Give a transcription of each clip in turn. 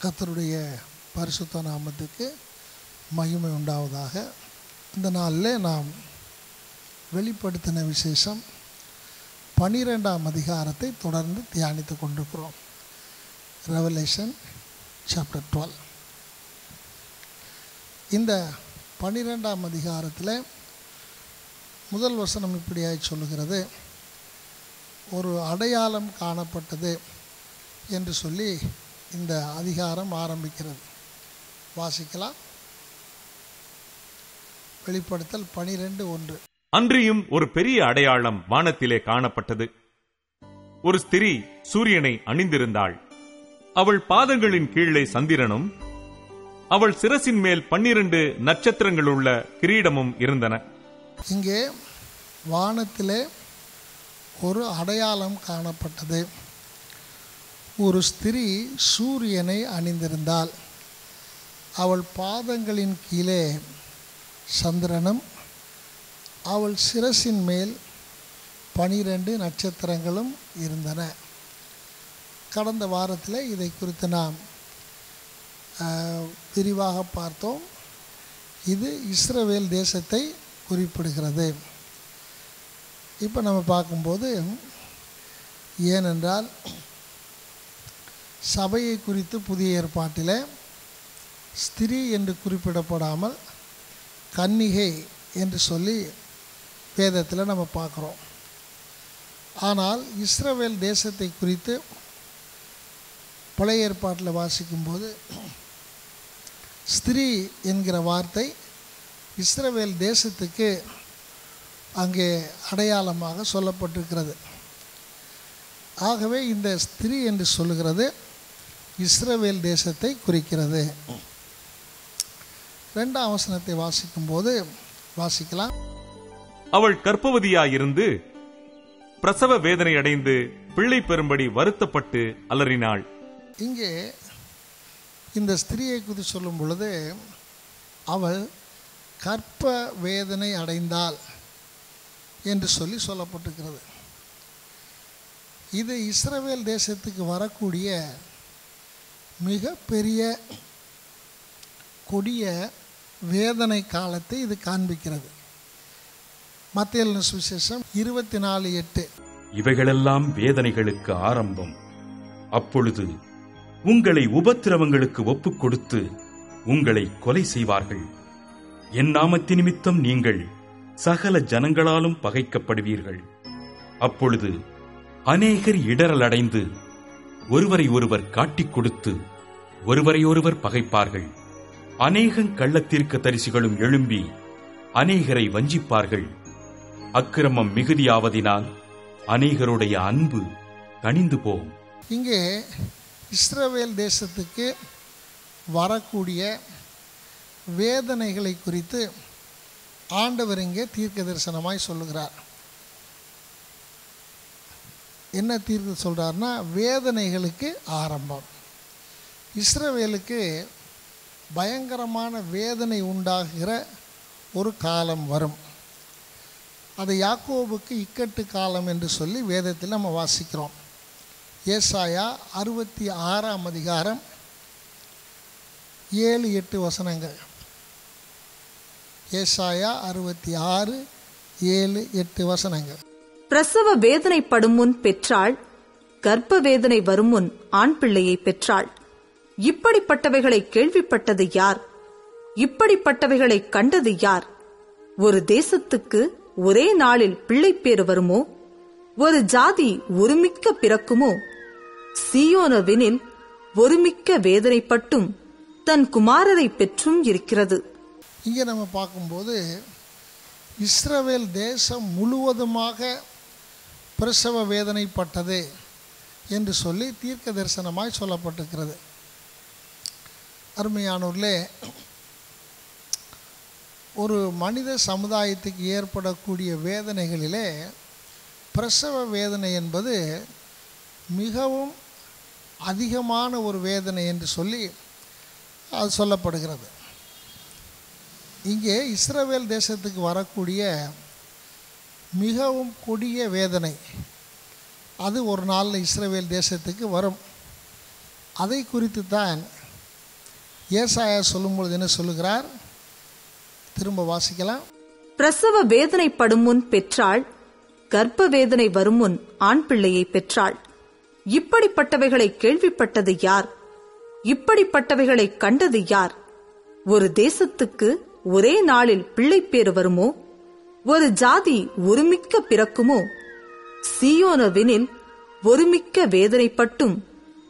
கர்த்தருடைய பரிசுத்த நாமத்துக்கு மகிமை உண்டாவதாக. இந்த நாளில் நாம் வெளிப்படுத்தின விசேஷம் 12ஆம் அதிகாரத்தை தொடர்ந்து தியானித்து கொண்டிருக்கிறோம். Revelation chapter 12. இந்த 12ஆம் அதிகாரத்தில் முதல் வசனம் இப்படியாய் சொல்லுகிறது, ஒரு அடையாளம் காணப்பட்டது என்று சொல்லி இந்த அதிகாரம் ஆரம்பிக்கிறது. வாசிக்கலாம். வெளிப்படுத்தல் 12:1. அன்றியும் ஒரு பெரிய அடையாளம் வானத்திலே காணப்பட்டது. ஒரு ஸ்திரீ சூரியனை அணிந்திருந்தாள். அவள் பாதங்களின் கீழே சந்திரனும் அவள் சிரசின் மேல் 12 நட்சத்திரங்களுள்ள கிரீடமும் இருந்தன. இங்கே வானத்திலே ஒரு அடையாளம் காணப்பட்டது. ஒரு ஸ்திரீ சூரியனை அணிந்திருந்தாள். அவள் பாதங்களின் கீழே சந்திரனும் அவள் சிரசின் மேல் 12 நட்சத்திரங்களும் இருந்தன. கடந்த வாரத்தில் இதை குறித்து நாம் விரிவாக பார்த்தோம். இது இஸ்ரவேல் தேசத்தை குறிப்பிடுகிறது. இப்போ நம்ம பார்க்கும்போது, ஏனென்றால் சபையை குறித்து புதிய ஏற்பாட்டில் ஸ்திரீ என்று குறிப்பிடப்படாமல் கன்னிகை என்று சொல்லி வேதத்தில் நம்ம பார்க்குறோம். ஆனால் இஸ்ரவேல் தேசத்தை குறித்து பழைய ஏற்பாட்டில் வாசிக்கும்போது ஸ்திரீ என்கிற வார்த்தை இஸ்ரவேல் தேசத்துக்கு அங்கே அடையாளமாக சொல்லப்பட்டிருக்கிறது. ஆகவே இந்த ஸ்திரீ என்று சொல்லுகிறது இஸ்ரவேல் தேசத்தை குறிக்கிறது. 2ஆம் வசனத்தை வாசிக்கும்போது வாசிக்கலாம். அவள் கர்ப்பவதியாயிருந்து பிரசவ வேதனை அடைந்து பிள்ளை பெறும்படி வருத்தப்பட்டு அலறினாள். இங்கே இந்த ஸ்திரீயை குறித்து சொல்லும் பொழுது அவள் கர்ப்ப வேதனை அடைந்தாள் என்று சொல்லி சொல்லப்பட்டிருக்கிறது. இது இஸ்ரவேல் தேசத்துக்கு வரக்கூடிய மிக பெரிய கொடிய வேதனை காலத்தை இது காண்பிக்கிறது. மத்தேயு எழுதின சுவிசேஷம் 24:8. இவைகளெல்லாம் வேதனைகளுக்கு ஆரம்பம். அப்பொழுது உங்களை உபத்திரவங்களுக்கு ஒப்புக் கொடுத்து உங்களை கொலை செய்வார்கள். என் நாமத்து நிமித்தம் நீங்கள் சகல ஜனங்களாலும் பகைக்கப்படுவீர்கள். அப்பொழுது அநேகர் இடறலடைந்து ஒருவரை ஒருவர் காட்டிக் கொடுத்து ஒருவரையொருவர் பகைப்பார்கள். அநேகங் கள்ளத்தீர்க்க தரிசிகளும் எழும்பி அநேகரை வஞ்சிப்பார்கள். அக்கிரமம் மிகுதியாவதினால் அநேகருடைய அன்பு தணிந்து போகும். இங்கே இஸ்ரவேல் தேசத்துக்கு வரக்கூடிய வேதனைகளை குறித்து ஆண்டவர் இங்கே தீர்க்க தரிசனமாய் சொல்லுகிறார். என்ன தீர்க்க சொல்கிறார்னா, வேதனைகளுக்கு ஆரம்பம். இஸ்ரவேலுக்கு பயங்கரமான வேதனை உண்டாகிற ஒரு காலம் வரும். அது யாக்கோபுக்கு இக்கட்டு காலம் என்று சொல்லி வேதத்தில் நம்ம வாசிக்கிறோம். ஏசாயா 66ஆம் அதிகாரம் 7-8 வசனங்கள். ஏசாயா 66, 7, 8 வசனங்கள். பிரசவ வேதனைப்படும் முன் பெற்றாள், கர்ப்ப வேதனை வரும் முன் ஆண் பிள்ளையை பெற்றாள். இப்படிப்பட்டவைகளை கேள்விப்பட்டது யார்? இப்படிப்பட்டவைகளை கண்டது யார்? ஒரு தேசத்துக்கு ஒரே நாளில் பிள்ளைப்பேறு வருமோ? ஒரு ஜாதி ஒருமிக்க பிறக்குமோ? சீயோனவெனில் ஒருமிக்க வேதனைப்பட்டும் தன் குமாரரை பெற்றும் இருக்கிறது. இங்கே நம்ம பார்க்கும்போது இஸ்ரவேல் தேசம் முழுவதுமாக பிரசவ வேதனைப்பட்டது என்று சொல்லி தீர்க்க தரிசனமாய் சொல்லப்பட்டிருக்கிறது. அருமையானோர்களே, ஒரு மனித சமுதாயத்துக்கு ஏற்படக்கூடிய வேதனைகளிலே பிரசவ வேதனை என்பது மிகவும் அதிகமான ஒரு வேதனை என்று சொல்லி அது சொல்லப்படுகிறது. இங்கே இஸ்ரவேல் தேசத்துக்கு வரக்கூடிய மிகவும் கொடிய வேதனை அது ஒரு நாளில் இஸ்ரவேல் தேசத்துக்கு வரும். அதை குறித்து தான் ஏசாயா சொல்லும்பொழுது என்ன சொல்லுகிறார்? திரும்ப வாசிக்கலாம். பிரசவ வேதனைப்படும் முன் பெற்றாள், கர்ப்ப வேதனை வரும் முன் ஆண் பிள்ளையை பெற்றாள். இப்படிப்பட்டவைகளை கேள்விப்பட்டது யார்? இப்படிப்பட்டவைகளை கண்டது யார்? ஒரு தேசத்துக்கு ஒரே நாளில் பிள்ளைப்பேறு வருமோ? ஒரு ஜாதி ஒருமிக்க பிறக்குமோ? சீயோனவெனில் ஒருமிக்க வேதனைப்பட்டும்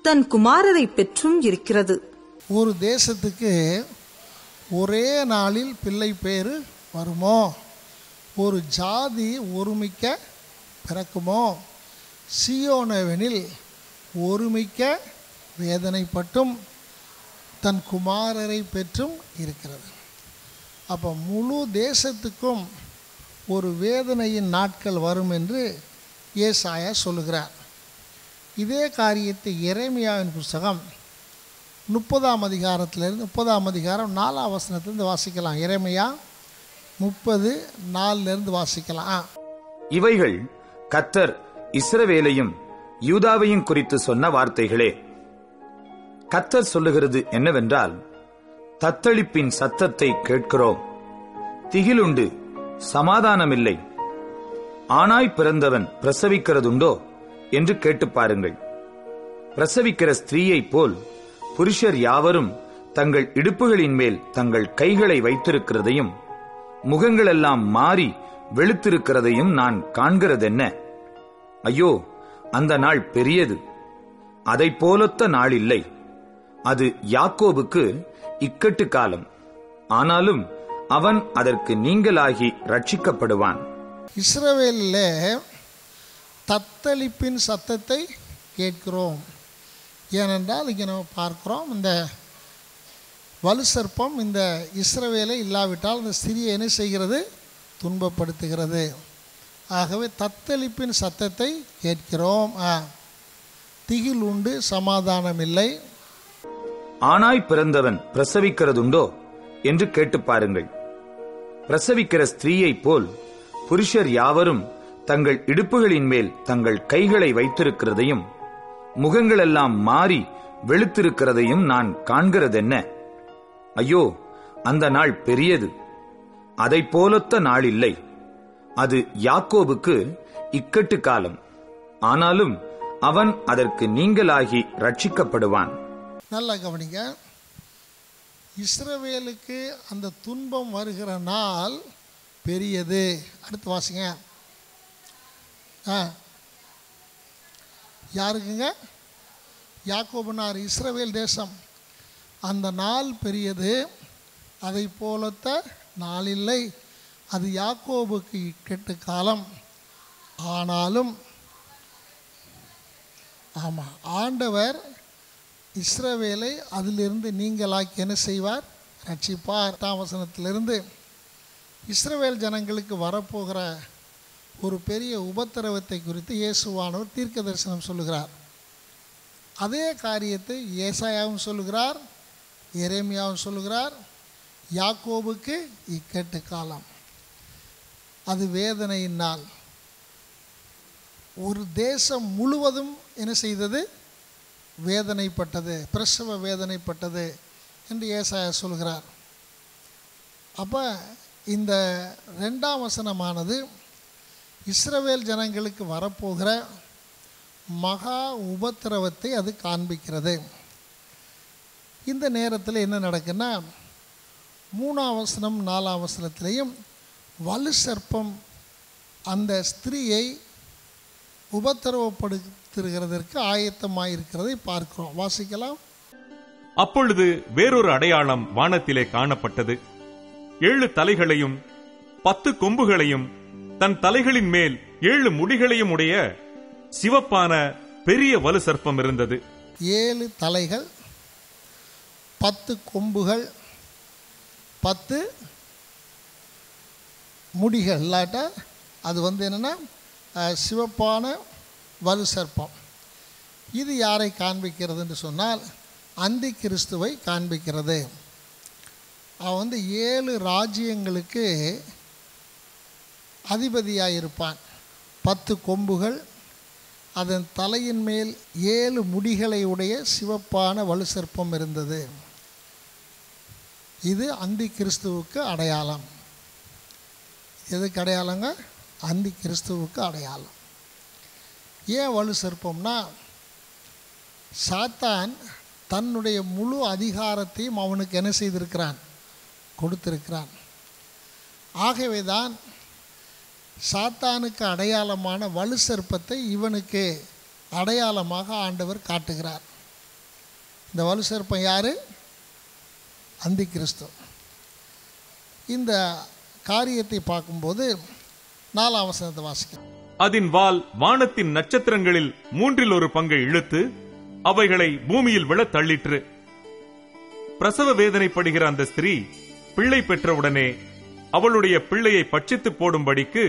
தன் குமாரரை பெற்றும் இருக்கிறது. ஒரு தேசத்துக்கு ஒரே நாளில் பிள்ளை பேரு வருமோ? ஒரு ஜாதி ஒருமிக்க பிறக்குமோ? சீயோனவெனில் ஒருமிக்க வேதனைப்பட்டும் தன் குமாரரை பெற்றும் இருக்கிறது. அப்போ முழு தேசத்துக்கும் ஒரு வேதனையின் நாட்கள் வரும் என்று ஏசாயா சொல்லுகிறார். இதே காரியத்தை எரேமியாவின் புஸ்தகம் 30ஆம் அதிகாரத்திலிருந்து 30ஆம் அதிகாரம் 4ஆம் வசனத்திலிருந்து வாசிக்கலாம். எரேமியா 30:4 வாசிக்கலாம். இவைகள் கர்த்தர் இஸ்ரவேலையும் யூதாவையும் குறித்து சொன்ன வார்த்தைகளே. கர்த்தர் சொல்லுகிறது என்னவென்றால், தத்தளிப்பின் சத்தத்தை கேட்கிறோம், திகிலுண்டு, சமாதானமில்லை. ஆணாய் பிறந்தவன் பிரசவிக்கிறதுண்டோ என்று கேட்டு பாருங்கள். பிரசவிக்கிற ஸ்திரீயைப் போல் புருஷர் யாவரும் தங்கள் இடுப்புகளின் மேல் தங்கள் கைகளை வைத்திருக்கிறதையும் முகங்களெல்லாம் மாறி வெளுத்திருக்கிறதையும் நான் காண்கிறதென்ன? ஐயோ, அந்த நாள் பெரியது, அதைப் போலொத்த நாள் இல்லை. அது யாக்கோபுக்கு இக்கட்டு காலம், ஆனாலும் அவன் அதற்கு நீங்கலாகி ரட்சிக்கப்படுவான். இஸ்ரவேலிலே தத்தளிப்பின் சத்தத்தை கேட்கிறோம். ஏனென்றால் இங்கே நம்ம பார்க்கிறோம், இந்த வலு சர்ப்பம் இந்த இஸ்ரவேலை இல்லாவிட்டால் இந்த ஸ்திரியை என்ன செய்கிறது? துன்பப்படுத்துகிறது. ஆகவே தத்தளிப்பின் சத்தத்தை கேட்கிறோம், திகில் உண்டு, சமாதானம் இல்லை. ஆணாய் பிறந்தவன் பிரசவிக்கிறதுண்டோ என்று கேட்டு பாருங்கள். பிரசவிக்கிற ஸ்திரீயைப் போல் புருஷர் யாவரும் தங்கள் இடுப்புகளின் மேல் தங்கள் கைகளை வைத்திருக்கிறதையும் முகங்களெல்லாம் மாறி வெளுத்திருக்கிறதையும் நான் காண்கிறதென்ன? ஐயோ, அந்த நாள் பெரியது, அதைப் போலொத்த நாள் இல்லை. அது யாக்கோபுக்கு இக்கட்டு காலம், ஆனாலும் அவன் அதற்கு நீங்கலாகி ரட்சிக்கப்படுவான். நல்லா கவனிங்க. இஸ்ரவேலுக்கு அந்த துன்பம் வருகிற நாள் பெரியது. அடுத்து வாசிங்க. யாருக்குங்க? யாக்கோபுனார், இஸ்ரவேல் தேசம். அந்த நாள் பெரியது, அதை போலத்த நாள் இல்லை. அது யாக்கோபுக்கு இக்கட்டு காலம், ஆனாலும் ஆமாம், ஆண்டவர் இஸ்ரவேலை அதிலிருந்து நீங்களாக்கி என்ன செய்வார்? ரட்சிப்பார். 8ஆம் வசனத்திலிருந்து இஸ்ரவேல் ஜனங்களுக்கு வரப்போகிற ஒரு பெரிய உபத்திரவத்தை குறித்து இயேசுவானவர் தீர்க்க தரிசனம் சொல்லுகிறார். அதே காரியத்தை ஏசாயாவும் சொல்லுகிறார், எரேமியாவும் சொல்லுகிறார். யாக்கோபுக்கு இக்கட்டு காலம், அது வேதனையின் நாள். ஒரு தேசம் முழுவதும் என்ன செய்தது? வேதனைப்பட்டது, பிரசவ வேதனைப்பட்டது என்று ஏசாயா சொல்கிறார். அப்போ இந்த 2ஆம் வசனமானது இஸ்ரவேல் ஜனங்களுக்கு வரப்போகிற மகா உபத்திரவத்தை அது காண்பிக்கிறது. இந்த நேரத்தில் என்ன நடக்குன்னா, 3ஆம் வசனம் 4ஆம் வசனத்திலையும் வலு சர்ப்பம் அந்த ஸ்திரீயை உபத்திரவப்படுத்துகிறதற்கு ஆயத்தமாயிருக்கிறதை பார்க்கிறோம். வாசிக்கலாம். அப்பொழுது வேறொரு அடையாளம் வானத்திலே காணப்பட்டது. 7 தலைகளையும் 10 கொம்புகளையும் தன் தலைகளின் மேல் 7 முடிகளையும் உடைய சிவப்பான பெரிய வலு சர்ப்பம் இருந்தது. 7 தலைகள், 10 கொம்புகள், 10 முடிகள். இல்லாட்டா அது என்னன்னா சிவப்பான வலு சர்ப்பம். இது யாரை காண்பிக்கிறது என்று சொன்னால், அந்தி கிறிஸ்துவை காண்பிக்கிறது. அவன் 7 ராஜ்யங்களுக்கு அதிபதியாக இருப்பான். 10 கொம்புகள், அதன் தலையின் மேல் 7 முடிகளை உடைய சிவப்பான வலு சர்ப்பம் இருந்தது. இது அந்தி கிறிஸ்துவுக்கு அடையாளம். எதுக்கு அடையாளங்க? அந்தி கிறிஸ்துவுக்கு அடையாளம். ஏன் வலு சர்ப்பம்னா, சாத்தான் தன்னுடைய முழு அதிகாரத்தையும் அவனுக்கு என்ன செய்திருக்கிறான்? கொடுத்திருக்கிறான். ஆகவே தான் சாத்தானுக்கு அடையாளமான வலு சர்ப்பத்தை இவனுக்கு அடையாளமாக ஆண்டவர் காட்டுகிறார். இந்த வலு சர்ப்பம் யாரு? அந்தி கிறிஸ்து. இந்த காரியத்தை பார்க்கும்போது 4ஆம் வசனத்தை வாசிக்கிறோம். அதன் வால் வானத்தின் நட்சத்திரங்களில் 1/3 பங்கை இழுத்து அவைகளை பூமியில் விழத் தள்ளிற்று. பிரசவ வேதனைப்படுகிற அந்த ஸ்திரீ பிள்ளை பெற்றவுடனே அவளுடைய பிள்ளையை பட்சித்து போடும்படிக்கு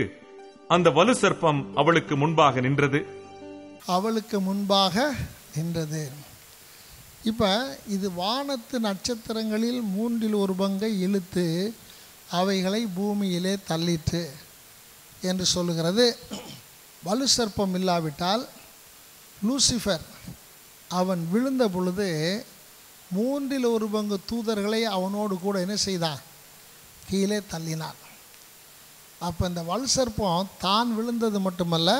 அந்த வலு சர்ப்பம் அவளுக்கு முன்பாக நின்றது. அவளுக்கு முன்பாக நின்றது. இப்ப இது வானத்து நட்சத்திரங்களில் 1/3 பங்கை இழுத்து அவைகளை பூமியிலே தள்ளிற்று என்று சொல்லுகிறது. வலு சர்ப்பம் இல்லாவிட்டால் லூசிஃபர் அவன் விழுந்த பொழுது 1/3 பங்கு தூதர்களை அவனோடு கூட என்ன செய்தான்? கீழே தள்ளினான். அப்போ இந்த வலு சர்ப்பம் தான் விழுந்தது மட்டுமல்ல,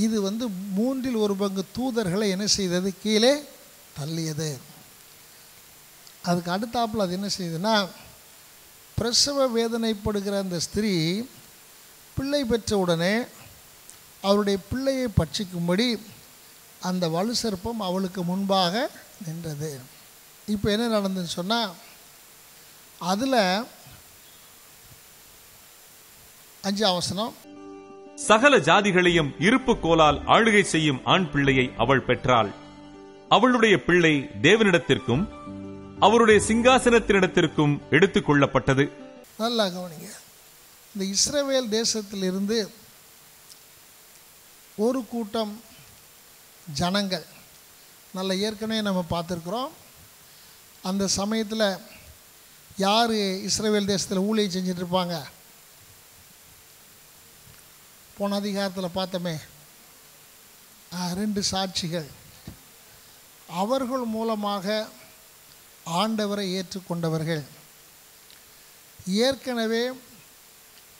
இது 1/3 பங்கு தூதர்களை என்ன செய்தது? கீழே தள்ளியது. அதுக்கு அடுத்தாப்புல அது என்ன செய்யுதுன்னா, பிரசவ வேதனைப்படுகிற அந்த ஸ்திரீ பிள்ளை பெற்ற உடனே அவருடைய பிள்ளையை பட்சிக்கும்படி அந்த வலு சர்ப்பம் அவளுக்கு முன்பாக நின்றது. இப்போ என்ன நடந்ததுன்னு சொன்னால், அதில் 5ஆம் வசனம், சகல ஜாதிகளையும் இருப்பு கோலால் ஆளுகை செய்யும் ஆண் பிள்ளையை அவள் பெற்றாள். அவளுடைய பிள்ளை தேவனிடத்திற்கும் அவருடைய சிங்காசனத்தினிடத்திற்கும் எடுத்துக் கொள்ளப்பட்டது. நல்லா கவனிங்க. இந்த இஸ்ரவேல் தேசத்திலிருந்து ஒரு கூட்டம் ஜனங்கள், நல்ல ஏற்கனவே நம்ம பார்த்துருக்குறோம், அந்த சமயத்தில் யார் இஸ்ரவேல் தேசத்தில் ஊழியம் செஞ்சுட்டு இருப்பாங்க? போன அதிகாரத்தில் பார்த்தோமே, 2 சாட்சிகள். அவர்கள் மூலமாக ஆண்டவரை ஏற்றுக்கொண்டவர்கள். ஏற்கனவே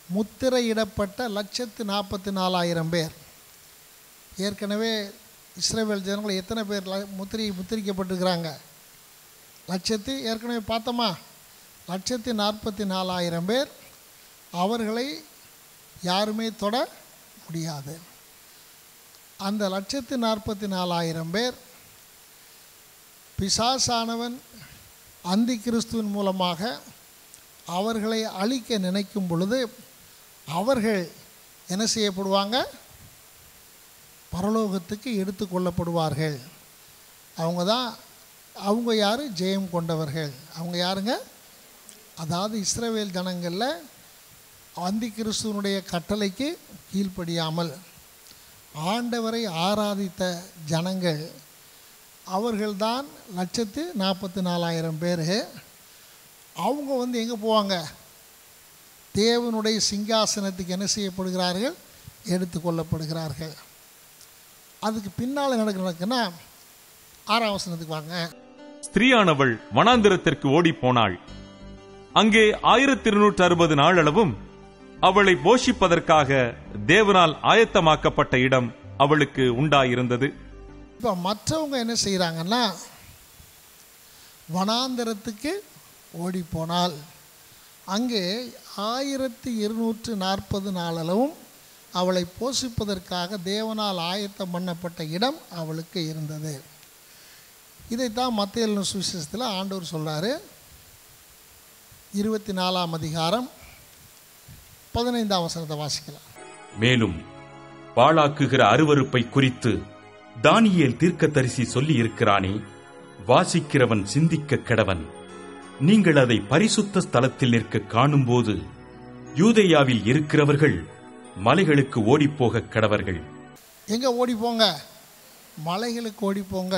முத்திரையிடப்பட்ட 144,000 பேர். ஏற்கனவே இஸ்ரவேல் ஜனங்கள் எத்தனை பேர் முத்திரிக்கப்பட்டிருக்கிறாங்க? ஏற்கனவே பார்த்தோமா, 144,000 பேர். அவர்களை யாருமே தொட முடியாது. அந்த 144,000 பேர் பிசாசானவன் அந்தி கிறிஸ்துவின் மூலமாக அவர்களை அழிக்க நினைக்கும் பொழுது அவர்கள் என்ன செய்யப்படுவாங்க? பரலோகத்துக்கு எடுத்து கொள்ளப்படுவார்கள். அவங்க யார்? ஜெயம் கொண்டவர்கள். அவங்க யாருங்க? அதாவது இஸ்ரவேல் ஜனங்களில் அந்தி கிறிஸ்துவனுடைய கட்டளைக்கு கீழ்ப்படியாமல் ஆண்டவரை ஆராதித்த ஜனங்கள், அவர்கள்தான் 144,000 பேர். அவங்க எங்கே போவாங்க? தேவனுடைய சிங்காசனத்துக்கு என்ன செய்யப்படுகிறார்கள்? எடுத்து கொள்ளப்படுகிறார்கள். அதுக்கு பின்னால் நடக்குன்னா 6ஆம் வசனத்துக்கு வாங்க. ஸ்திரீயானவள் வனாந்திரத்திற்கு ஓடி போனாள். அங்கே 1260 நாளளவும் அவளை போஷிப்பதற்காக தேவனால் ஆயத்தமாக்கப்பட்ட இடம் அவளுக்கு உண்டாயிருந்தது. இப்போ மற்றவங்க என்ன செய்கிறாங்கன்னா, வனாந்திரத்துக்கு ஓடி போனால் அங்கே 1240 நாளளவும் அவளை போஷிப்பதற்காக தேவனால் ஆயத்தம் பண்ணப்பட்ட இடம் அவளுக்கு இருந்தது. இதைத்தான் மத்தேயு எழுதின சுவிசேஷத்தில் ஆண்டவர் சொல்றாரு. 24ஆம் அதிகாரம் 15ஆம் வசனத்தை வாசிக்கலாம். மேலும் பாழாக்குகிற அருவருப்பை குறித்து தானியேல் தீர்க்கதரிசி சொல்லி இருக்கிறானே, வாசிக்கிறவன் சிந்திக்க கடவன். நீங்கள் அதை பரிசுத்த ஸ்தலத்தில் நிற்க காணும்போது யூதேயாவில் இருக்கிறவர்கள் மலைகளுக்கு ஓடிப்போக கடவர்கள். எங்க ஓடி போங்க? மலைகளுக்கு ஓடி போங்க.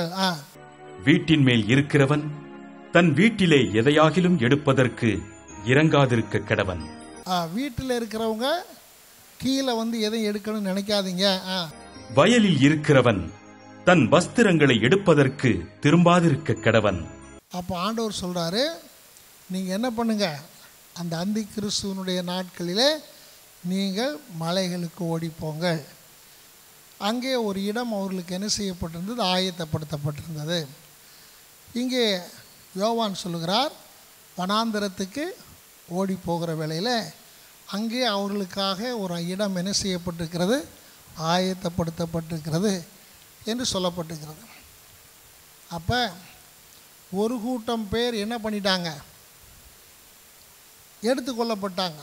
வீட்டின் மேல் இருக்கிறவன் தன் வீட்டிலே எதையாகிலும் எடுப்பதற்கு இறங்காதிருக்க கடவன். வீட்டில் இருக்கிறவங்க கீழே எதையும் எடுக்கணும்னு நினைக்காதீங்க. வயலில் இருக்கிறவன் தன் வஸ்திரங்களை எடுப்பதற்கு திரும்பாதிருக்க கடவன். அப்போ ஆண்டவர் சொல்றாரு, நீங்கள் என்ன பண்ணுங்க, அந்த அந்தி கிறிஸ்துவனுடைய நாட்களிலே நீங்கள் மலைகளுக்கு ஓடிப்போங்கள். அங்கே ஒரு இடம் அவர்களுக்கு என்ன செய்யப்பட்டிருந்தது, ஆயத்தப்படுத்தப்பட்டிருந்தது. இங்கே யோவான் சொல்லுகிறார், வனாந்தரத்துக்கு ஓடி போகிற வேளையில் அங்கே அவர்களுக்காக ஒரு இடம் என்ன செய்யப்பட்டிருக்கிறது, ஆயத்தப்படுத்தப்பட்டிருக்கிறது என்று சொல்லப்பட்டிருக்கிறது. அப்போ ஒரு கூட்டம் பேர் என்ன பண்ணிட்டாங்க, எடுத்துக்கொள்ளப்பட்டாங்க.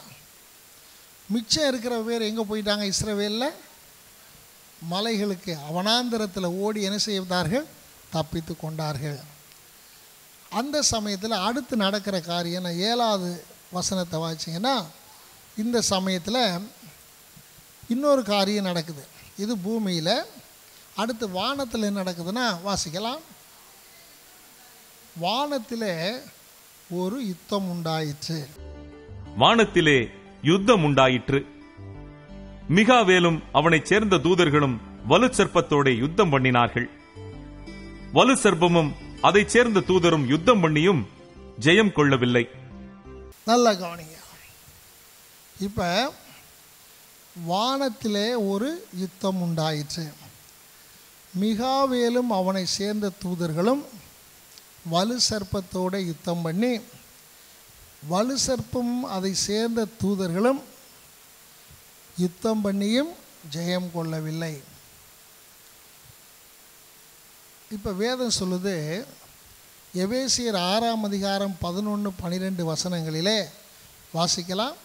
மிச்சம் இருக்கிற பேர் எங்கே போயிட்டாங்க, இஸ்ரவேலில் மலைகளுக்கு வனாந்தரத்தில் ஓடி என்ன செய்தார்கள், தப்பித்து கொண்டார்கள். அந்த சமயத்தில் அடுத்து நடக்கிற காரியம் 7வது வசனத்தை வாசிங்கன்னா, இந்த சமயத்தில் இன்னொரு காரியம் நடக்குது. இது பூமியில். அடுத்து வானத்தில் என்ன நடக்குதுன்னா வாசிக்கலாம். வானத்திலே ஒரு யுத்தம் உண்டாயிற்று. வானத்திலே யுத்தம் உண்டாயிற்று. மிகாவேலும் அவனைச் சேர்ந்த தூதர்களும் வலு சர்ப்பத்தோட யுத்தம் பண்ணினார்கள். வலு சர்ப்பமும் அதைச் சேர்ந்த தூதரும் யுத்தம் பண்ணியும் ஜெயம் கொள்ளவில்லை. நல்ல கவனிங்க. இப்ப வானத்திலே ஒரு யுத்தம் உண்டாயிற்று. மிகாவேலும் அவனை சேர்ந்த தூதர்களும் வலு சர்ப்பத்தோட யுத்தம் பண்ணி, வலு சர்ப்பமும் அதை சேர்ந்த தூதர்களும் யுத்தம் பண்ணியும் ஜெயம் கொள்ளவில்லை. இப்போ வேதம் சொல்லுது, எபேசியர் 6ஆம் அதிகாரம் 11-12 வசனங்களிலே வாசிக்கலாம்.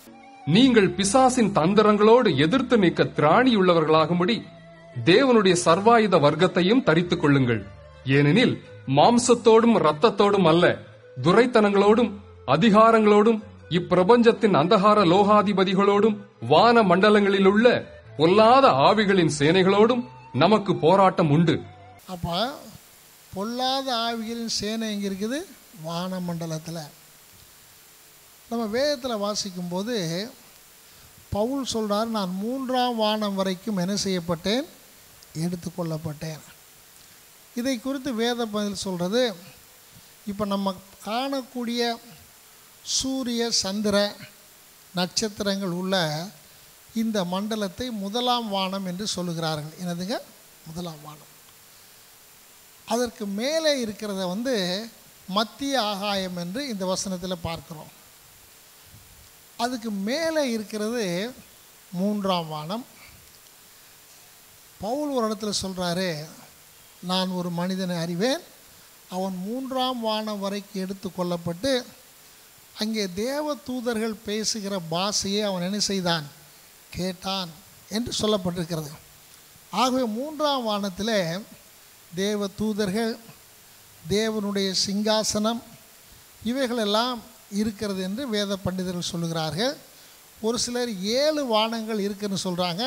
நீங்கள் பிசாசின் தந்திரங்களோடு எதிர்த்து நிற்க திராணியுள்ளவர்களாகும்படி தேவனுடைய சர்வாயுத வர்க்கத்தையும் தரித்துக் கொள்ளுங்கள். ஏனெனில் மாம்சத்தோடும் இரத்தத்தோடும் அல்ல, துரைத்தனங்களோடும் அதிகாரங்களோடும் இப்பிரபஞ்சத்தின் அந்தகார லோகாதிபதிகளோடும் வான மண்டலங்களிலுள்ள பொல்லாத ஆவிகளின் சேனைகளோடும் நமக்கு போராட்டம் உண்டு. அப்ப பொல்லாத ஆவிகளின் சேனை எங்க இருக்குது, வான மண்டலத்தில். நம்ம வேதத்தில் வாசிக்கும்போது பவுல் சொல்றார், நான் 3ஆம் வானம் வரைக்கும் என்ன செய்யப்பட்டேன், எடுத்துக்கொள்ளப்பட்டேன். இதை குறித்து வேத பதில் சொல்றது, இப்போ நம்ம காணக்கூடிய சூரிய சந்திர நட்சத்திரங்கள் உள்ள இந்த மண்டலத்தை 1ஆம் வானம் என்று சொல்லுகிறார்கள். என்னதுங்க, 1ஆம் வானம். அதற்கு மேலே இருக்கிறத மத்திய ஆகாயம் என்று இந்த வசனத்தில் பார்க்கிறோம். அதுக்கு மேலே இருக்கிறது 3ஆம் வானம். பவுல் ஒரு இடத்துல சொல்றாரு, நான் ஒரு மனிதனை அறிவேன், அவன் 3ஆம் வானம் வரைக்கும் எடுத்து கொள்ளப்பட்டு அங்கே தேவ தூதர்கள் பேசுகிற பாஷையை அவன் என்ன செய்தான், கேட்டான் என்று சொல்லப்பட்டிருக்கிறது. ஆகவே 3ஆம் வானத்தில் தேவ தூதர்கள், தேவனுடைய சிங்காசனம் இவைகளெல்லாம் இருக்கிறது என்று வேத பண்டிதர்கள் சொல்லுகிறார்கள். ஒரு சிலர் 7 வானங்கள் இருக்குன்னு சொல்கிறாங்க.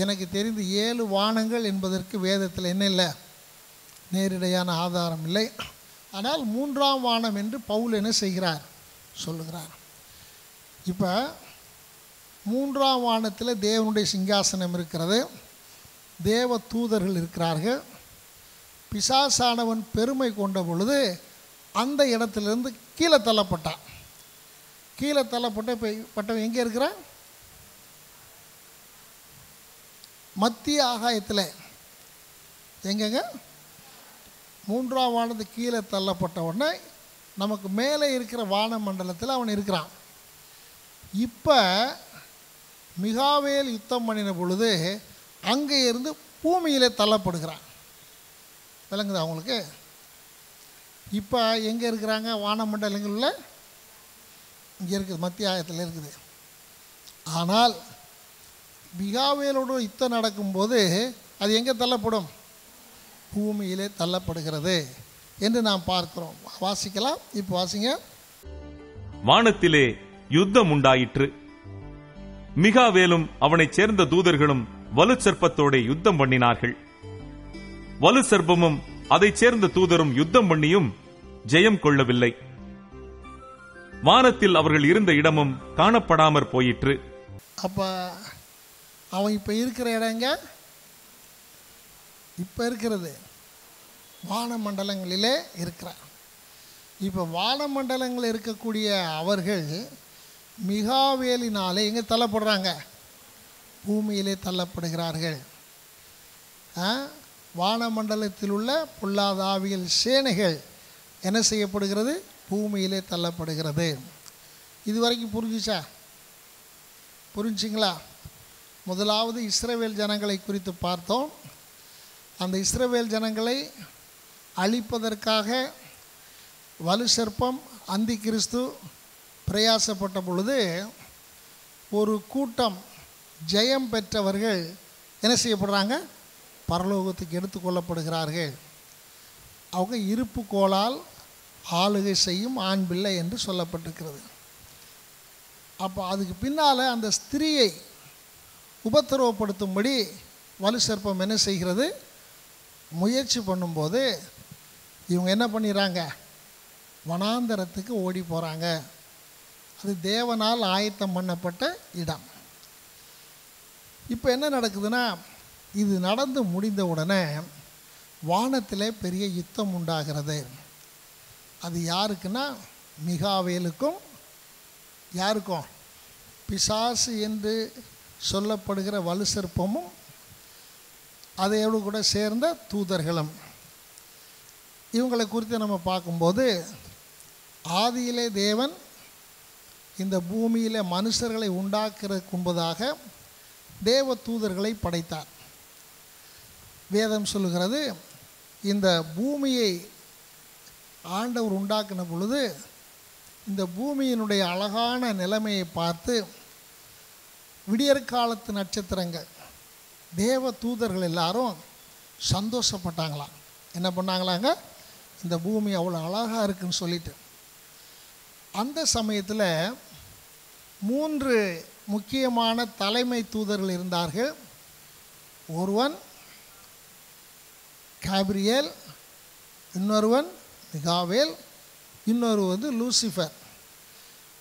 எனக்கு தெரிந்து 7 வானங்கள் என்பதற்கு வேதத்தில் என்ன இல்லை, நேரடியான ஆதாரம் இல்லை. ஆனால் 3ஆம் வானம் என்று பவுல் என்ன செய்கிறார், சொல்லுகிறார். இப்போ 3ஆம் வானத்தில் தேவனுடைய சிங்காசனம் இருக்கிறது, தேவ தூதர்கள் இருக்கிறார்கள். பிசாசானவன் பெருமை கொண்ட பொழுது அந்த இடத்திலிருந்து கீழே தள்ளப்பட்டான். கீழே தள்ளப்பட்டவன் எங்கே இருக்கிறான், மத்திய ஆகாயத்தில். எங்கங்க, 3ஆம் வானத்து கீழே தள்ளப்பட்ட உடனே நமக்கு மேலே இருக்கிற வான மண்டலத்தில் அவன் இருக்கிறான். இப்போ மிகாவேல் யுத்தம் பண்ணின பொழுது அங்கே இருந்து பூமியிலே தள்ளப்படுகிறான். விளங்குது அவங்களுக்கு? இப்போ எங்கே இருக்கிறாங்க, வானமண்டலங்களில் இங்கே இருக்குது, மத்திய ஆயத்தில் இருக்குது. ஆனால் மிகாவேலோட யுத்தம் நடக்கும்போது அது எங்கே தள்ளப்படும், பூமியிலே தள்ளப்படுகிறது என்று நாம் பார்க்கிறோம். வாசிக்கலாம். இப்போ வாசிங்க. வானத்திலே யுத்தம் உண்டாயிற்று. மிகாவேலும் அவனைச் சேர்ந்த தூதர்களும் வலு சர்ப்பத்தோட யுத்தம் பண்ணினார்கள். வலு சர்ப்பமும் அதைச் சேர்ந்த தூதரும் யுத்தம் பண்ணியும் ஜெயம் கொள்ளவில்லை. வானத்தில் அவர்கள் இருந்த இடமும் காணப்படாமற் போயிற்று. அப்ப அவன் இப்ப இருக்கிற இடங்க, இப்ப இருக்கிறது வான மண்டலங்களிலே இருக்கிறான். இப்போ வானமண்டலங்கள் இருக்கக்கூடிய அவர்கள் மிகாவேலினாலே எங்கே தள்ளப்படுறாங்க? பூமியிலே தள்ளப்படுகிறார்கள். வானமண்டலத்தில் உள்ள பொல்லாத ஆவிகள் சேனைகள் என்ன செய்யப்படுகிறது? பூமியிலே தள்ளப்படுகிறது. இது வரைக்கும் புரிஞ்சுச்சா? புரிஞ்சுங்களா? முதலாவது இஸ்ரவேல் ஜனங்களை குறித்து பார்த்தோம். அந்த இஸ்ரவேல் ஜனங்களை அழிப்பதற்காக வலு சர்ப்பம் அந்தி கிறிஸ்து பிரயாசப்பட்ட பொழுது ஒரு கூட்டம் ஜெயம் பெற்றவர்கள் என்ன செய்யப்படுறாங்க? பரலோகத்துக்கு எடுத்துக்கொள்ளப்படுகிறார்கள். அவங்க இருப்பு கோலால் ஆளுகை செய்யும் ஆண் பிள்ளை என்று சொல்லப்பட்டிருக்கிறது. அப்போ அதுக்கு பின்னால் அந்த ஸ்திரீயை உபத்திரவப்படுத்தும்படி வலு சர்ப்பம் என்ன செய்கிறது? முயற்சி பண்ணும்போது இவங்க என்ன பண்ணிடுறாங்க? வனாந்தரத்துக்கு ஓடி போகிறாங்க. அது தேவனால் ஆயத்தம் பண்ணப்பட்ட இடம். இப்போ என்ன நடக்குதுன்னா, இது நடந்து முடிந்த உடனே வானத்திலே பெரிய யுத்தம் உண்டாகிறது. அது யாருக்குன்னா, மிகாவேலுக்கும் யாருக்கும்? பிசாசு என்று சொல்லப்படுகிற வலு சர்ப்பமும் அதையோடு கூட சேர்ந்த தூதர்களும். இவங்களை குறித்து நம்ம பார்க்கும்போது, ஆதியிலே தேவன் இந்த பூமியில் மனுஷர்களை உண்டாக்குறதுக்கு முன்பதாக தேவ தூதர்களை படைத்தார். வேதம் சொல்லுகிறது, இந்த பூமியை ஆண்டவர் உண்டாக்கின பொழுது இந்த பூமியினுடைய அழகான நிலைமையை பார்த்து விடியற்காலத்து நட்சத்திரங்கள் தேவ தூதர்கள் எல்லாரும் சந்தோஷப்பட்டாங்களாம். என்ன பண்ணாங்களாங்க? இந்த பூமி அவ்வளோ அழகாக இருக்குன்னு சொல்லிட்டு. அந்த சமயத்தில் 3 முக்கியமான தலைமை தூதர்கள் இருந்தார்கள். ஒருவன் கேப்ரியேல், இன்னொருவன் மிகாவேல், இன்னொரு லூசிஃபர்.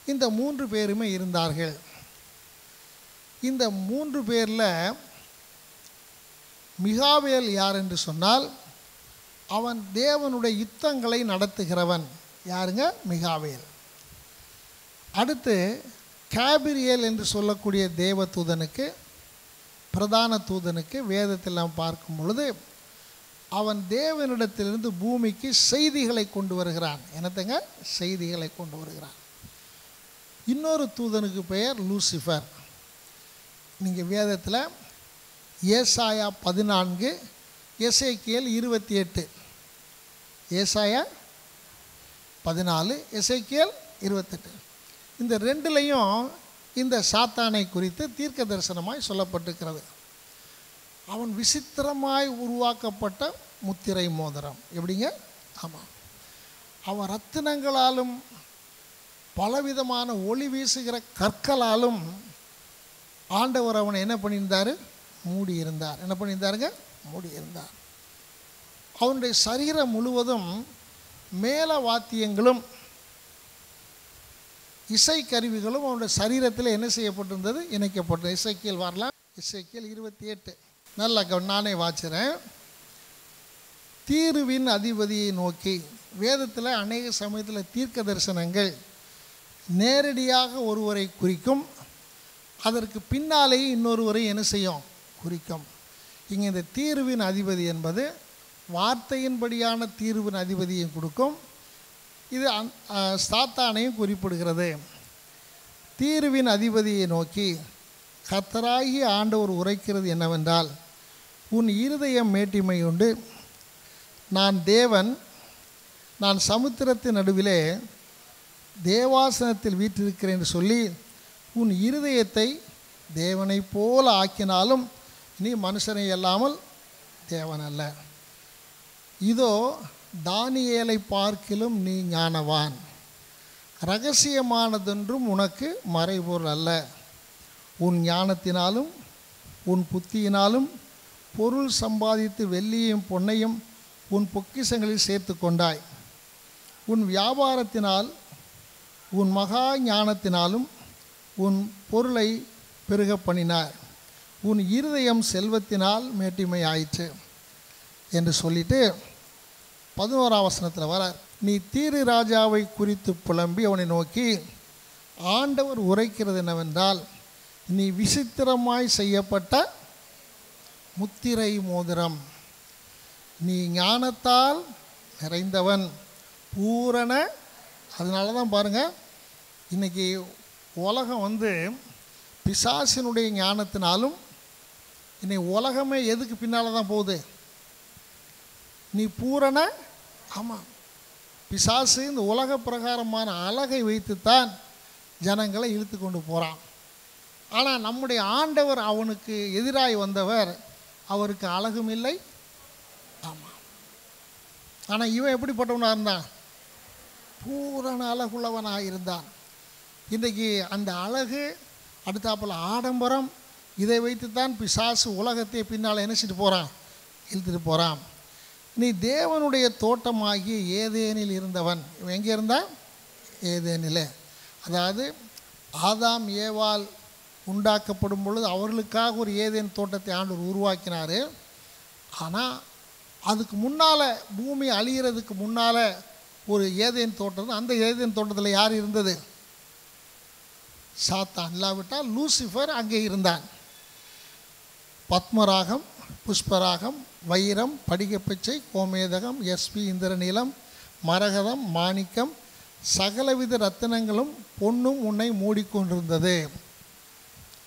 இந்த 3 பேருமே இருந்தார்கள். இந்த 3 பேரில் மிகாவேல் யார் என்று சொன்னால், அவன் தேவனுடைய யுத்தங்களை நடத்துகிறவன். யாருங்க? மிகாவேல். அடுத்து கேப்ரியேல் என்று சொல்லக்கூடிய தேவ தூதனுக்கு, பிரதான தூதனுக்கு வேதத்தில் நாம் பார்க்கும் பொழுது அவன் தேவனிடத்திலிருந்து பூமிக்கு செய்திகளை கொண்டு வருகிறான். என்னத்தங்க? செய்திகளை கொண்டு வருகிறான். இன்னொரு தூதனுக்கு பெயர் லூசிஃபர். நீங்கள் வேதத்தில் ஏசாயா 14, எசேக்கியேல் 28, ஏசாயா 14, எசேக்கியேல் 28, இந்த 2லையும் இந்த சாத்தானை குறித்து தீர்க்க தரிசனமாய் சொல்லப்பட்டிருக்கிறது. அவன் விசித்திரமாய் உருவாக்கப்பட்ட முத்திரை மோதிரம். எப்படிங்க? ஆமாம். அவன் ரத்தினங்களாலும் பலவிதமான ஒளி வீசுகிற கற்களாலும் ஆண்டவர் அவனை என்ன பண்ணியிருந்தார்? மூடியிருந்தார். என்ன பண்ணியிருந்தாருங்க? மூடியிருந்தார். அவனுடைய சரீரம் முழுவதும் மேல வாத்தியங்களும் இசைக்கருவிகளும் அவனுடைய சரீரத்தில் என்ன செய்யப்பட்டிருந்தது? இணைக்கப்பட்டது. எசேக்கியேல் வரலாம். எசேக்கியேல் 28. நல்லா நானே வாசிக்கிறேன். தீருவின் அதிபதியை நோக்கி. வேதத்தில் அநேக சமயத்தில் தீர்க்க தரிசனங்கள் நேரடியாக ஒருவரை குறிக்கும், அதற்கு பின்னாலேயே இன்னொருவரை என்ன செய்யும்? குறிக்கும். இங்கே இந்த தீர்வின் அதிபதி என்பது வார்த்தையின்படியான தீர்வின் அதிபதியும் கொடுக்கும். இது சாத்தானையும் குறிப்பிடுகிறது. தீர்வின் அதிபதியை நோக்கி கர்த்தராகிய ஆண்டவர் உரைக்கிறது என்னவென்றால், உன் இருதயம் மேட்டிமை உண்டு, நான் தேவன், நான் சமுத்திரத்தின் நடுவிலே தேவாசனத்தில் வீற்றிருக்கிறேன் என்று சொல்லி உன் இருதயத்தை தேவனைப் போல ஆக்கினாலும் நீ மனுஷனை அல்லாமல் தேவன் அல்ல. இதோ தானியேலை பார்க்கிலும் நீ ஞானவான், இரகசியமானதென்றும் உனக்கு மறைபொருள் அல்ல. உன் ஞானத்தினாலும் உன் புத்தியினாலும் பொருள் சம்பாதித்து வெள்ளியையும் பொன்னையும் உன் பொக்கிஷங்களில் சேர்த்து கொண்டாய். உன் வியாபாரத்தினால் உன் மகா ஞானத்தினாலும் உன் பொருளை பெருக பண்ணினார். உன் இருதயம் செல்வத்தினால் மேட்டிமை ஆயிற்று என்று சொல்லிட்டு 11ஆம் வசனத்தில் வரார். நீ தீரு ராஜாவை குறித்து புலம்பி அவனை நோக்கி, ஆண்டவர் உரைக்கிறது என்னவென்றால், நீ விசித்திரமாய் செய்யப்பட்ட முத்திரை மோதிரம், நீ ஞானத்தால் நிறைந்தவன் பூரண. அதனால தான் பாருங்கள், இன்றைக்கி உலகம் பிசாசினுடைய ஞானத்தினாலும் இன்னைக்கு உலகமே எதுக்கு பின்னால் தான் போகுது? நீ பூரண. ஆமாம், பிசாசு இந்த உலக பிரகாரமான அழகை வைத்துத்தான் ஜனங்களை இழுத்து கொண்டு போகிறான். ஆனால் நம்முடைய ஆண்டவர், அவனுக்கு எதிராய் வந்தவர், அவருக்கு அழகும் இல்லை. ஆமாம், ஆனால் இவன் எப்படிப்பட்டவனாக இருந்தான்? பூரண அழகுள்ளவனாக இருந்தான். இன்றைக்கி அந்த அழகு, அடுத்தாப்பில் ஆடம்பரம், இதை வைத்துத்தான் பிசாசு உலகத்தை பின்னால் நினைச்சிட்டு போகிறான், இழுத்துட்டு போகிறான். நீ தேவனுடைய தோட்டமாகிய ஏதேனில் இருந்தவன். இவன் எங்கே இருந்தான்? ஏதேனில். அதாவது ஆதாம் ஏவாள் உண்டாக்கப்படும் பொழுது அவர்களுக்காக ஒரு ஏதேன் தோட்டத்தை ஆண்டவர் உருவாக்கினார். ஆனால் அதுக்கு முன்னால், பூமி அழிகிறதுக்கு முன்னால் ஒரு ஏதேன் தோட்டம். அந்த ஏதேன் தோட்டத்தில் யார் இருந்தது? சாத்தான். இல்லாவிட்டால் லூசிஃபர் அங்கே இருந்தான். பத்மராகம், புஷ்பராகம், வைரம், படிகப்பச்சை, கோமேதகம், எஸ்பி, இந்திரநீலம், மரகதம், மாணிக்கம், சகலவித ரத்தினங்களும் பொன்னும் உன்னை மூடிக்கொண்டிருந்தது.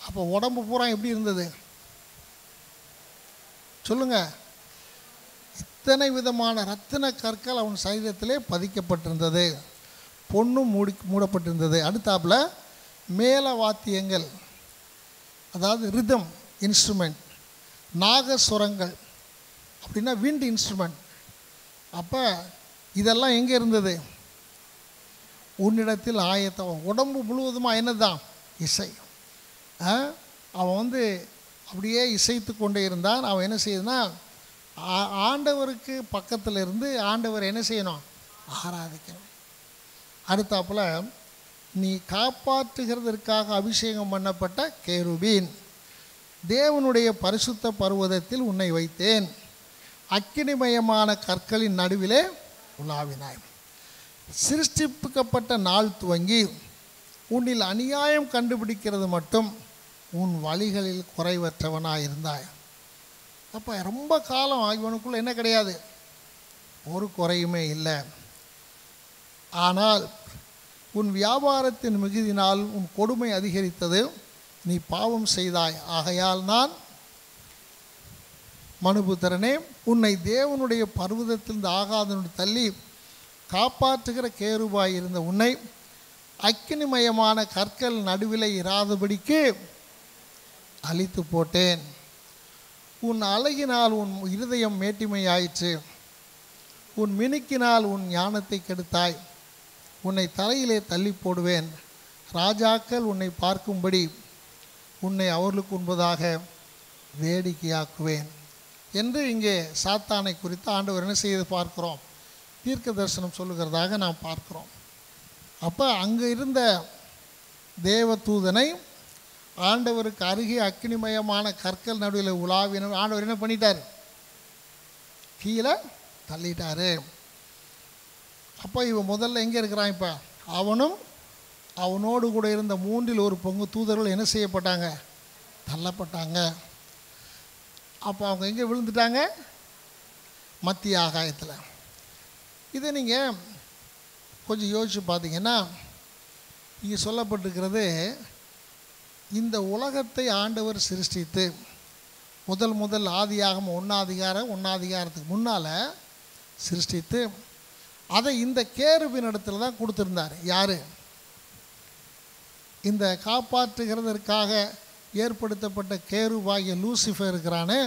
அப்போ உடம்பு பூரா எப்படி இருந்தது சொல்லுங்க? இத்தனை விதமான ரத்தின கற்கள் அவன் சரீரத்திலே பதிக்கப்பட்டிருந்தது, பொன்னும் மூடப்பட்டிருந்தது. அடுத்தாப்புல மேல வாத்தியங்கள், அதாவது ரிதம் இன்ஸ்ட்ருமெண்ட், நாகசுரங்கள், அப்படின்னா விண்ட் இன்ஸ்ட்ருமெண்ட். அப்போ இதெல்லாம் எங்கே இருந்தது? உன்னிடத்தில் ஆயத்தம். உடம்பு முழுவதுமாக என்னதான்? இசை. அவன் அப்படியே இசைத்து கொண்டே இருந்தான். அவன் என்ன செய்யுதுன்னா, ஆண்டவருக்கு பக்கத்தில் இருந்து ஆண்டவர் என்ன செய்யணும்? ஆராதிக்கணும். அடுத்தாப்புல நீ காப்பாற்றுகிறதற்காக அபிஷேகம் பண்ணப்பட்ட கேருபீன், தேவனுடைய பரிசுத்த பர்வதத்தில் உன்னை வைத்தேன், அக்கினிமயமான கற்களின் நடுவிலே உலாவினாய். சிருஷ்டிக்கப்பட்ட நாள் துவங்கி உன்னில் அநியாயம் கண்டுபிடிக்கிறது மட்டும் உன் வழிகளில் குறைவற்றவனாயிருந்தாய். அப்போ ரொம்ப காலம் இவனுக்குள்ள என்ன கிடையாது? ஒரு குறையுமே இல்லை. ஆனால் உன் வியாபாரத்தின் மிகுதினால் உன் கொடுமை அதிகரித்தது, நீ பாவம் செய்தாய். ஆகையால் நான் மனுபுத்திரனே, உன்னை தேவனுடைய பர்வதத்திலிருந்து ஆகாதனுடைய தள்ளி காப்பாற்றுகிற கேருபாய் இருந்த உன்னை அக்கினிமயமான கற்கள் நடுவிலே இராதபடிக்கு அழித்து போட்டேன். உன் அழகினால் உன் இருதயம் மேட்டிமையாயிற்று, உன் மினுக்கினால் உன் ஞானத்தை கெடுத்தாய். உன்னை தலையிலே தள்ளி போடுவேன், ராஜாக்கள் உன்னை பார்க்கும்படி உன்னை அவர்களுக்கு உண்பதாக வேடிக்கையாக்குவேன் என்று இங்கே சாத்தானை குறித்து ஆண்டவர் என்ன செய்து பார்க்கிறோம்? தீர்க்க தரிசனம் சொல்லுகிறதாக நாம் பார்க்கிறோம். அப்போ அங்கே இருந்த தேவதூதனை ஆண்டவருக்கு அருகே அக்கினிமயமான கற்கள் நடுவில் உலாவினர். ஆண்டவர் என்ன பண்ணிட்டார்? கீழே தள்ளிட்டார். அப்போ இவன் முதல்ல எங்கே இருக்கிறான்? இப்போ அவனும் அவனோடு கூட இருந்த 1/3 தூதர்கள் என்ன செய்யப்பட்டாங்க? தள்ளப்பட்டாங்க. அப்போ அவங்க எங்கே விழுந்துட்டாங்க? மத்திய ஆகாயத்தில். இதை நீங்கள் கொஞ்சம் யோசித்து பார்த்தீங்கன்னா, இங்கே சொல்லப்பட்டிருக்கிறது, இந்த உலகத்தை ஆண்டவர் சிருஷ்டித்து முதல் ஆதியாகம 1 அதிகாரத்துக்கு முன்னால் சிருஷ்டித்து அதை இந்த கேருபின் இடத்துல தான் கொடுத்துருந்தார். யார்? இந்த காப்பாற்றுகிறதற்காக ஏற்படுத்தப்பட்ட கேருபாகிய லூசிஃபர் இருக்கிறானே,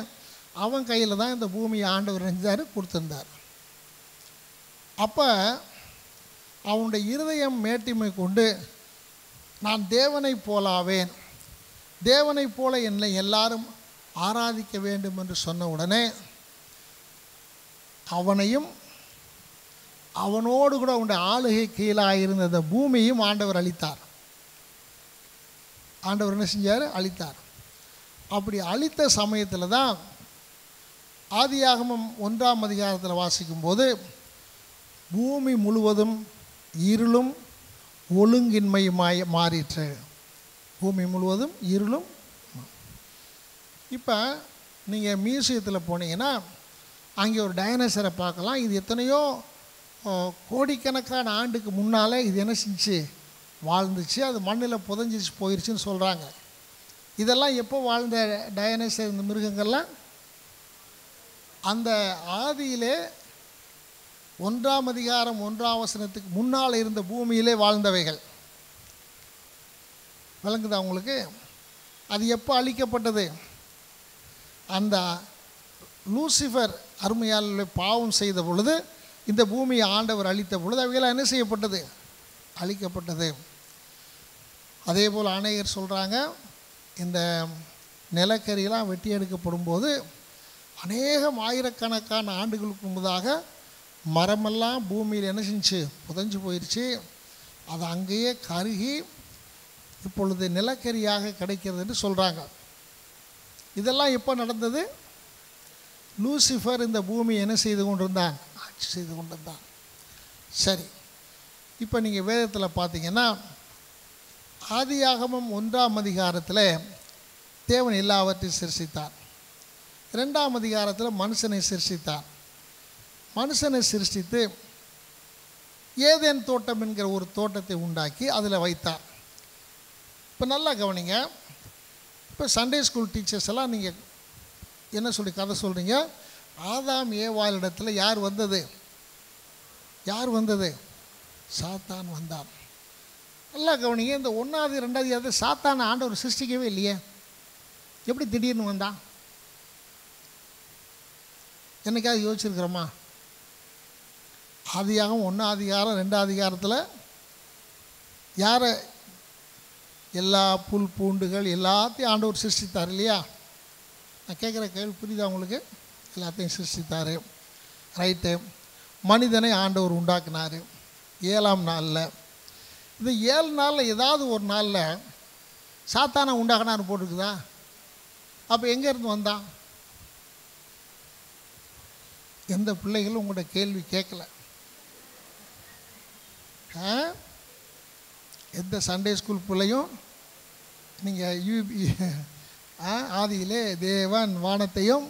அவன் கையில் தான் இந்த பூமியை ஆண்டவர் செஞ்சார், கொடுத்துருந்தார். அப்போ அவனுடைய இருதயம் மேட்டிமை கொண்டு நான் தேவனை போலாவேன், தேவனை போல என்னை எல்லாரும் ஆராதிக்க வேண்டும் என்று சொன்ன உடனே அவனையும் அவனோடு கூட அவனுடைய ஆளுகை கீழாக இருந்த அந்த பூமியும் ஆண்டவர் அழித்தார். ஆண்டவர் என்ன செஞ்சார்? அழித்தார். அப்படி அழித்த சமயத்தில் தான் ஆதியாகமம் 1 அதிகாரத்தில் வாசிக்கும்போது பூமி முழுவதும் இருளும் ஒழுங்கின்மையுமாய் மாறிற்று. பூமி முழுவதும் இருளும். இப்போ நீங்கள் மியூசியத்தில் போனீங்கன்னா அங்கே ஒரு டைனோசரை பார்க்கலாம். இது எத்தனையோ கோடிக்கணக்கான ஆண்டுக்கு முன்னால் இது என்ன செஞ்சு வாழ்ந்துச்சு, அது மண்ணில் புதஞ்சிச்சு போயிடுச்சுன்னு சொல்கிறாங்க. இதெல்லாம் எப்போ வாழ்ந்த டைனோசர், இந்த மிருகங்கள்லாம் அந்த ஆதியிலே 1ஆம் அதிகாரம் 1ஆம் வசனத்துக்கு முன்னால் இருந்த பூமியிலே வாழ்ந்தவைகள். விளங்குதா உங்களுக்கு? அது எப்போ அழிக்கப்பட்டது? அந்த லூசிஃபர் அருமையால் பாவம் செய்த பொழுது, இந்த பூமியை ஆண்டவர் அழித்த பொழுது அவைகளாம் என்ன செய்யப்பட்டது? அழிக்கப்பட்டது. அதே போல் அநேகர் சொல்கிறாங்க, இந்த நிலக்கரியெல்லாம் வெட்டி எடுக்கப்படும் போது அநேகம் ஆயிரக்கணக்கான ஆண்டுகளுக்கு முன்பதாக மரமெல்லாம் பூமியில் என்ன செஞ்சு புதஞ்சு போயிடுச்சு. அது அங்கேயே கருகி இப்பொழுது நிலக்கரியாக கிடைக்கிறது என்று சொல்கிறாங்க. இதெல்லாம் எப்போ நடந்தது? லூசிஃபர் இந்த பூமியை என்ன செய்து கொண்டிருந்தான்? ஆட்சி செய்து கொண்டிருந்தான். சரி, இப்போ நீங்கள் வேதத்தில் பார்த்தீங்கன்னா ஆதியாகமம் 1ஆம் அதிகாரத்தில் தேவன் எல்லாவற்றையும் சிருஷ்டித்தார். 2ஆம் அதிகாரத்தில் மனுஷனை சிருஷ்டித்தார். மனுஷனை சிருஷ்டித்து ஏதேன் தோட்டம் என்கிற ஒரு தோட்டத்தை உண்டாக்கி அதில் வைத்தார். இப்போ நல்லா கவனிங்க. இப்போ சண்டே ஸ்கூல் டீச்சர்ஸ் எல்லாம் நீங்கள் என்ன சொல்லி கதை சொல்கிறீங்க? ஆதாம் ஏவாளிடத்தில் யார் வந்தது? யார் வந்தது? சாத்தான் வந்தான். நல்லா கவனிங்க. இந்த 1ஆவது 2ஆவது சாத்தான ஆண்டவர் சிருஷ்டிக்கவே இல்லையே, எப்படி திடீர்னு வந்தான்? என்னைக்காவது யோசிச்சிருக்கிறோமா? ஆதியாகம் 1ஆம் அதிகாரம் 2ஆம் அதிகாரத்தில் யாரை? எல்லா புல் பூண்டுகள் எல்லாத்தையும் ஆண்டவர் சிருஷ்டித்தார் இல்லையா? நான் கேட்குற கேள்வி புரியுதா உங்களுக்கு? எல்லாத்தையும் சிருஷ்டித்தார். ரைட்டு. மனிதனை ஆண்டவர் உண்டாக்குனார் 7ஆம் நாளில். இந்த 7 நாளில் ஏதாவது ஒரு நாளில் சாத்தானை உண்டாக்குனான்னு போட்டிருக்குதா? அப்போ எங்கேருந்து வந்தான்? எந்த பிள்ளைகளும் உங்களோட கேள்வி கேட்கல. எந்த சண்டே ஸ்கூல் பிள்ளையும் நீங்கள் ஆதியிலே தேவன் வானத்தையும்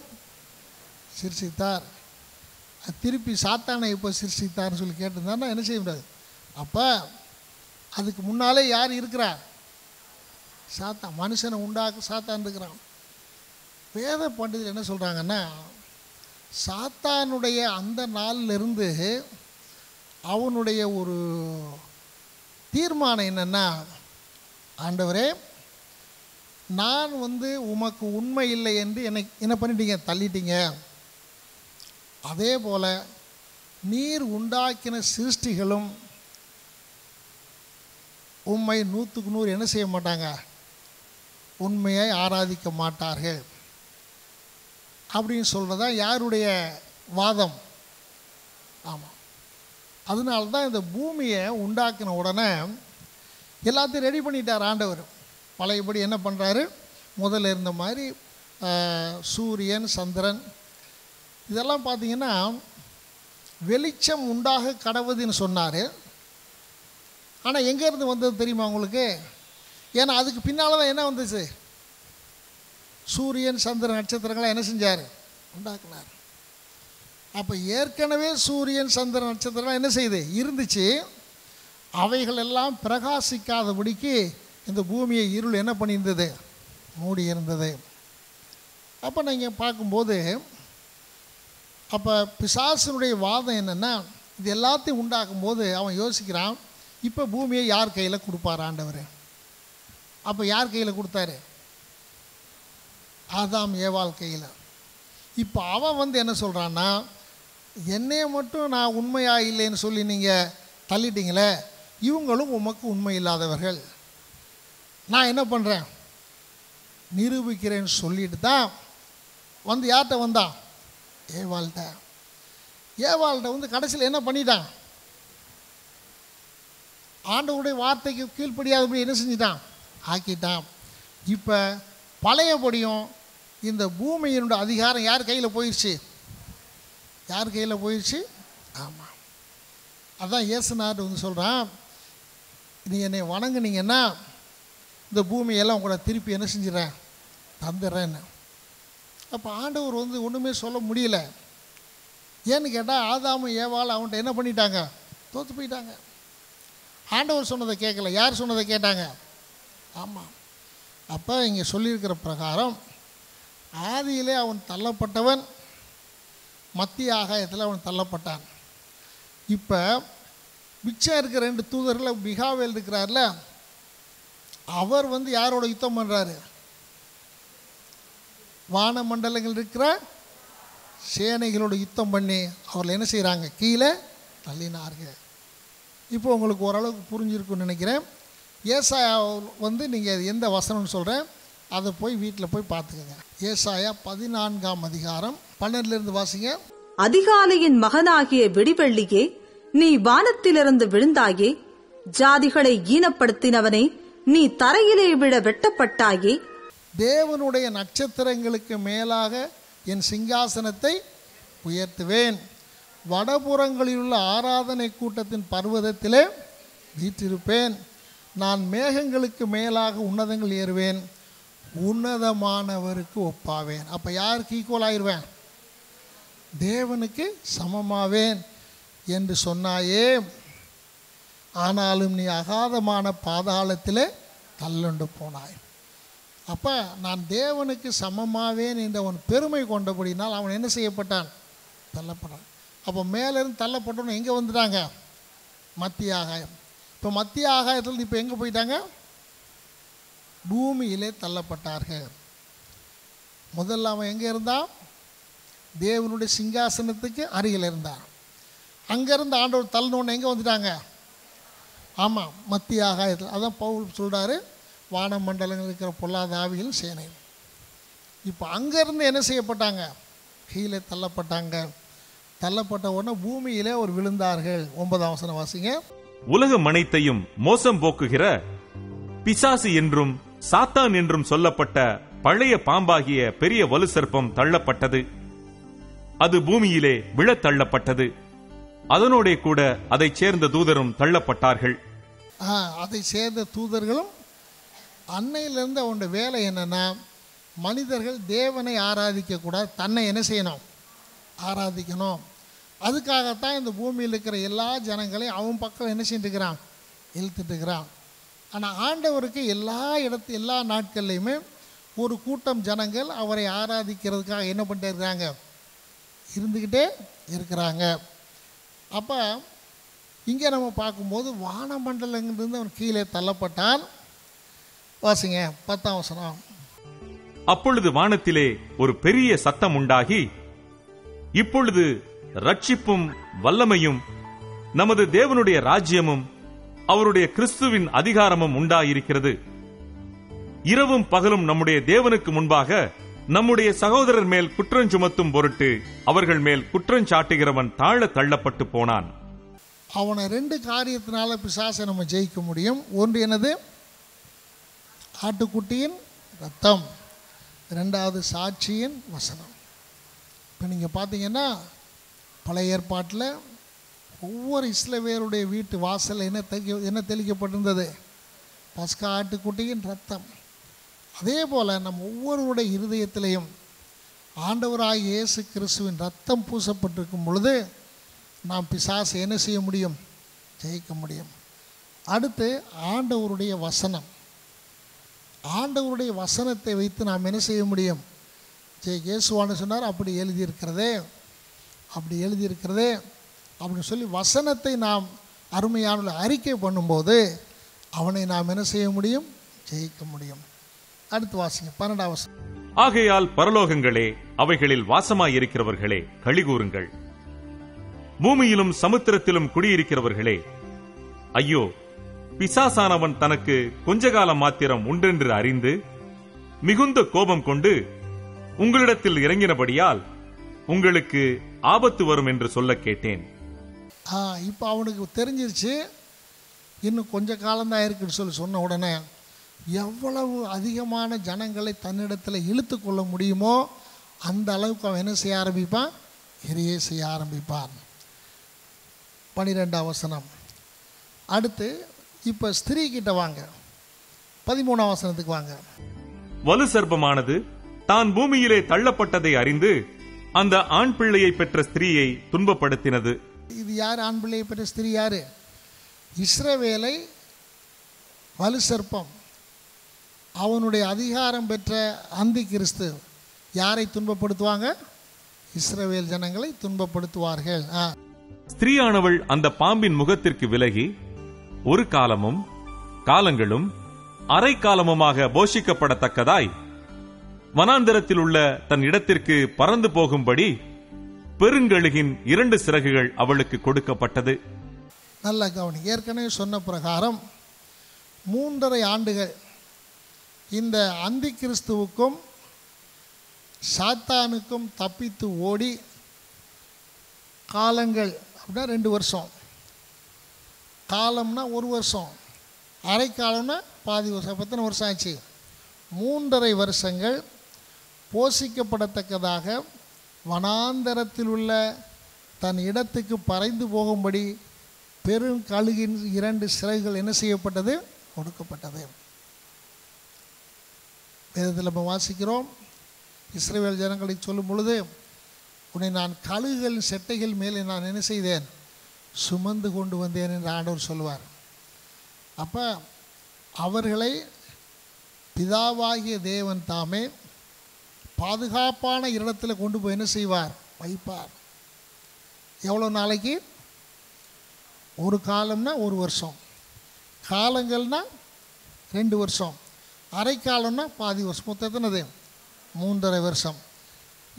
சிருஷ்டித்தார், திருப்பி சாத்தானை இப்போ சிருஷ்டித்தார்னு சொல்லி கேட்டிருந்தாருன்னா என்ன செய்ய முடியாது. அப்போ அதுக்கு முன்னாலே யார் இருக்கிறா? சாத்தான். மனுஷனை உண்டாக்க சாத்தான் இருக்கிறான். வேத பண்டிதர் என்ன சொல்கிறாங்கன்னா, சாத்தானுடைய அந்த நாளிலிருந்து அவனுடைய ஒரு தீர்மானம் என்னென்னா, ஆண்டவரே நான் உமக்கு உண்மை இல்லை என்று என்னை என்ன பண்ணிட்டீங்க? தள்ளிட்டீங்க. அதே போல் நீர் உண்டாக்கின சிருஷ்டிகளும் உண்மை 100க்கு 100 என்ன செய்ய மாட்டாங்க? உண்மையை ஆராதிக்க மாட்டார்கள் அப்படின்னு சொல்கிறதா யாருடைய வாதம்? ஆமாம். அதனால தான் இந்த பூமியை உண்டாக்கின உடனே எல்லாத்தையும் ரெடி பண்ணிட்டார் ஆண்டவர். பழையபடி என்ன பண்ணுறாரு? முதல்ல இருந்த மாதிரி சூரியன், சந்திரன் இதெல்லாம் பார்த்திங்கன்னா வெளிச்சம் உண்டாக கடவுதுன்னு சொன்னார். ஆனால் எங்கேருந்து வந்தது தெரியுமா உங்களுக்கு? ஏன்னா அதுக்கு பின்னால் தான் என்ன வந்துச்சு? சூரியன், சந்திரன், நட்சத்திரங்களாம் என்ன செஞ்சார்? உண்டாக்குனார். அப்போ ஏற்கனவே சூரியன், சந்திரன், நட்சத்திரம் என்ன செய்யுது? இருந்துச்சு. அவைகள் எல்லாம் பிரகாசிக்காதபடிக்கு இந்த பூமியை இருள் என்ன பண்ணியிருந்தது? மூடி இருந்தது. அப்போ நீங்கள் பார்க்கும்போது அப்போ பிசாசனுடைய வாதம் என்னென்னா, இது எல்லாத்தையும் உண்டாக்கும்போது அவன் யோசிக்கிறான், இப்போ பூமியை யார் கையில் கொடுப்பார் ஆண்டவர்? அப்போ யார் கையில் கொடுத்தாரு? ஆதாம் ஏவாள் கையில். இப்போ அவன் என்ன சொல்கிறான்னா, என்னைய மட்டும் நான் உண்மையாக இல்லைன்னு சொல்லி நீங்கள் தள்ளிட்டீங்களே, இவங்களும் உமக்கு உண்மை இல்லாதவர்கள், நான் என்ன பண்ணுறேன்? நிரூபிக்கிறேன்னு சொல்லிட்டு தான் யார்கிட்ட வந்தான்? ஏவாள்கிட்ட. ஏவாள்கிட்ட கடைசியில் என்ன பண்ணிட்டான்? ஆண்டவருடைய வார்த்தைக்கு கீழ்ப்படியாதபடி என்ன செஞ்சிட்டான்? ஆக்கிட்டான். இப்போ பழையபடியும் இந்த பூமியினுடைய அதிகாரம் யார் கையில் போயிடுச்சு? யார் கையில் போயிடுச்சு? ஆமாம், அதான் இயேசுநாதர் வந்து சொல்கிறான், நீ என்னை வணங்குனீங்கன்னா இந்த பூமியெல்லாம் உங்களை திருப்பி என்ன செஞ்சிடறேன், தந்துடுறேன்னு. அப்போ ஆண்டவர் வந்து ஒன்றுமே சொல்ல முடியல. ஏன்னு கேட்டால் ஆதாமும் ஏவாள் அவன்கிட்ட என்ன பண்ணிட்டாங்க, தோற்று போயிட்டாங்க. ஆண்டவர் சொன்னதை கேட்கல, யார் சொன்னதை கேட்டாங்க? ஆமாம். அப்போ இங்கே சொல்லியிருக்கிற பிரகாரம் ஆதியிலே அவன் தள்ளப்பட்டவன், மத்திய ஆகாயத்தில் அவன் தள்ளப்பட்டான். இப்போ மிச்சம் இருக்கிற 2 தூதர்கள் மிகாவேல் இருக்கிறார்ல, அவர் வந்து யாரோட யுத்தம் பண்ணுறாரு? வானமண்டலங்கள் இருக்கிற சேனைகளோட யுத்தம் பண்ணி அவர்கள் என்ன செய்கிறாங்க, கீழே தள்ளினார்கள். இப்போ உங்களுக்கு ஓரளவுக்கு புரிஞ்சிருக்குன்னு நினைக்கிறேன். ஏசாயா வந்து நீங்கள் எந்த வசனம்னு சொல்கிறேன், அதை போய் வீட்டில் போய் பார்த்துக்கோங்க. ஏசாயா 14ஆம் அதிகாரம் 12 வாசிங்க. அதிகாலையின் மகனாகிய விடிவெள்ளியே, நீ வானத்திலிருந்து விழுந்தாயே, ஜாதிகளை ஈனப்படுத்தினவனே, நீ தரையிலே விழ வெட்டப்பட்டாயே. தேவனுடைய நட்சத்திரங்களுக்கு மேலாக என் சிங்காசனத்தை உயர்த்துவேன், வடபுறங்களில் உள்ள ஆராதனை கூட்டத்தின் பர்வதத்திலே வீற்றிருப்பேன். நான் மேகங்களுக்கு மேலாக உன்னதங்கள் ஏறுவேன், உன்னதமானவருக்கு ஒப்பாவேன். அப்போ யாருக்கு ஈக்குவல் ஆயிடுவேன்? தேவனுக்கு சமமாவேன் என்று சொன்னாயே, ஆனாலும் நீ அகாதமான பாதாளத்திலே தள்ளுண்டு போனாய். அப்போ நான் தேவனுக்கு சமமாவேன் என்ற அவன் பெருமை கொண்டபடினால் அவன் என்ன செய்யப்பட்டான், தள்ளப்பட்டான். அப்போ மேலேருந்து தள்ளப்பட்டவன் எங்கே வந்துட்டாங்க, மத்திய ஆகாயம். இப்போ மத்திய ஆகாயத்தில் இப்போ எங்கே போயிட்டாங்க, பூமியிலே தள்ளப்பட்டார்கள். முதல்ல அவன் எங்கே இருந்தான், தேவனுடைய சிங்காசனத்துக்கு அருகில் இருந்தான். அங்கேருந்து ஆண்டவர் தள்ளணுன்னு எங்கே வந்துட்டாங்க, ஆமாம் மத்திய ஆகாயத்தில். அதான் பவுல் சொல்கிறாரு, வானமண்டலங்கள் இருக்கிற பொல்லாத ஆவிகள் சேனை. இப்போ அங்கேருந்து என்ன செய்யப்பட்டாங்க, கீழே தள்ளப்பட்டாங்க. தள்ளப்பட்ட உடனே பூமியிலே ஒரு விழுந்தார்கள். 9ஆம் வசனம் வாசிங்க. உலகம் அனைத்தையும் மோசம் போக்குகிற பிசாசு என்றும் சாத்தான் என்றும் சொல்லப்பட்ட பழைய பாம்பாகிய பெரிய வலு சர்ப்பம் தள்ளப்பட்டது. அது பூமியிலே விழத் தள்ளப்பட்டது. அதனோடே கூட அதைச் சேர்ந்த தூதரும் தள்ளப்பட்டார்கள். அதை சேர்ந்த தூதர்களும். அன்னையிலிருந்து அவனுடைய வேலை என்னன்னா, மனிதர்கள் தேவனை ஆராதிக்க கூடாது, தன்னை என்ன செய்யணும், ஆராதிக்கணும். அதுக்காகத்தான் இந்த பூமியில் இருக்கிற எல்லா ஜனங்களையும் அவன் பக்கம் என்ன செஞ்சுக்கிறான், இழுத்துட்டு இருக்கிறான். ஆனால் ஆண்டவருக்கு எல்லா நாட்கள்லையுமே ஒரு கூட்டம் ஜனங்கள் அவரை ஆராதிக்கிறதுக்காக என்ன பண்ணிட்டு இருக்கிறாங்க, இருந்துக்கிட்டே இருக்கிறாங்க. அப்போ இங்கே நம்ம பார்க்கும்போது வானமண்டலங்கிலிருந்து அவன் கீழே தள்ளப்பட்டான். வாசிங்க 10ஆம் வசனம். அப்பொழுது வானத்திலே ஒரு பெரிய சத்தம் உண்டாகி, இப்பொழுது ரட்சிப்பும் வல்லமையும் நமது தேவனுடைய ராஜ்யமும் அவருடைய கிறிஸ்துவின் அதிகாரமும் உண்டாயிருக்கிறது. இரவும் பகலும் நம்முடைய தேவனுக்கு முன்பாக நம்முடைய சகோதரர் மேல் குற்றஞ்சுமத்தும் பொருட்டு அவர்கள் மேல் குற்றஞ்சாட்டுகிறவன் தாழ தள்ளப்பட்டு போனான். அவனை 2 காரியத்தினால பிசாசை நம்ம ஜெயிக்க முடியும். ஒன்று என்னது, ஆட்டுக்குட்டியின் ரத்தம். 2வது சாட்சியின் வசனம். இப்போ நீங்கள் பார்த்தீங்கன்னா பழைய ஏற்பாட்டில் ஒவ்வொரு இஸ்ரவேலுடைய வீட்டு வாசலில் என்ன தெளிக்கப்பட்டிருந்தது, பஸ்கா ஆட்டுக்குட்டியின் ரத்தம். அதே போல் நம்ம ஒவ்வொருவருடைய இருதயத்திலையும் ஆண்டவராகிய இயேசு கிறிஸ்துவின் ரத்தம் பூசப்பட்டிருக்கும் பொழுது நாம் பிசாசை என்ன செய்ய முடியும், ஜெயிக்க முடியும். அடுத்து ஆண்டவருடைய வசனம். ஆண்டவருடைய வசனத்தை வைத்து நாம் என்ன செய்ய முடியும், இயேசுவான்னு சொன்னார், அப்படி எழுதியிருக்கிறதே அப்படின்னு சொல்லி வசனத்தை நாம் அருமையான அறிக்கை பண்ணும்போது அவனை நாம் என்ன செய்ய முடியும், ஜெயிக்க முடியும். அடுத்து வாசிங்க 12ஆம் வசனம். ஆகையால் பரலோகங்களே, அவைகளில் வாசமாயிருக்கிறவர்களே களிகூறுங்கள். பூமியிலும் சமுத்திரத்திலும் குடியிருக்கிறவர்களே, ஐயோ, பிசாசானவன் தனக்கு கொஞ்ச காலம் மாத்திரம் உண்டென்று அறிந்து மிகுந்த கோபம் கொண்டு உங்களிடத்தில் இறங்கினபடியால் உங்களுக்கு ஆபத்து வரும் என்று சொல்ல கேட்டேன். இப்போ அவனுக்கு தெரிஞ்சிருச்சு, இன்னும் கொஞ்ச காலம்தான் இருக்குன்னு சொன்ன உடனே எவ்வளவு அதிகமான ஜனங்களை தன்னிடத்தில் இழுத்து கொள்ள முடியுமோ அந்த அளவுக்கு அவன் என்ன செய்ய ஆரம்பிப்பான், கிரியை செய்ய ஆரம்பிப்பான். 12ஆம் வசனம். அடுத்து இப்போ ஸ்திரீ கிட்ட வாங்க, 13ஆம் வசனத்துக்கு வாங்க. வலு சர்ப்பமானது தான் பூமியிலே தள்ளப்பட்டதை அறிந்து அந்த ஆண் பிள்ளையை பெற்ற ஸ்திரீயை துன்பப்படுத்தினது. இது யார்? ஆண் பிள்ளையை பெற்ற ஸ்திரீ யாரு? இஸ்ரவேலை வலு சர்ப்பம், அவனுடைய அதிகாரம் பெற்ற அந்தி கிறிஸ்து யாரை துன்பப்படுத்துவாங்க? இஸ்ரவேல் ஜனங்களை துன்பப்படுத்துவார்கள். ஸ்திரீயானவள் அந்த பாம்பின் முகத்திற்கு விலகி ஒரு காலமும் காலங்களும் அரை காலமுமாக போஷிக்கப்படத்தக்கதாய் வனாந்தரத்தில் உள்ள தன் இடத்திற்கு பறந்து போகும்படி பெருங்கழுகின் 2 சிறகுகள் அவளுக்கு கொடுக்கப்பட்டது. நல்ல கவனி. ஏற்கனவே சொன்ன பிரகாரம் 3.5 ஆண்டுகள் இந்த அந்தி கிறிஸ்துவுக்கும் சாத்தானுக்கும் தப்பித்து ஓடி, காலங்கள் அப்படின்னா 2 வருஷம், காலம்னா 1 வருஷம், அரை காலம்னா பாதி வருஷம். எத்தனை வருஷம் ஆச்சு? 3.5 வருஷங்கள் போஷிக்கப்படத்தக்கதாக வனாந்தரத்தில் உள்ள தன் இடத்துக்கு பறந்து போகும்படி பெருங்கழுகின் 2 சிறகுகள் என்ன செய்யப்பட்டது? கொடுக்கப்பட்டது. வேதத்தில் நம்ம வாசிக்கிறோம், இஸ்ரவேல் ஜனங்களை சொல்லும் பொழுது, உன்னை நான் கழுகுகளின் செட்டைகள் மேலே நான் என்ன செய்தேன்? சுமந்து கொண்டு வந்தேன் என்று ஆண்டவர் சொல்வார். அப்போ அவர்களை பிதாவாகிய தேவன் தாமே பாதுகாப்பான இடத்துல கொண்டு போய் என்ன செய்வார்? வைப்பார். எவ்வளோ நாளைக்கு? ஒரு காலம்னா 1 வருஷம், காலங்கள்னா 2 வருஷம், அரை காலம்னா பாதி வருஷம், மொத்தத்தினது 3.5 வருஷம்.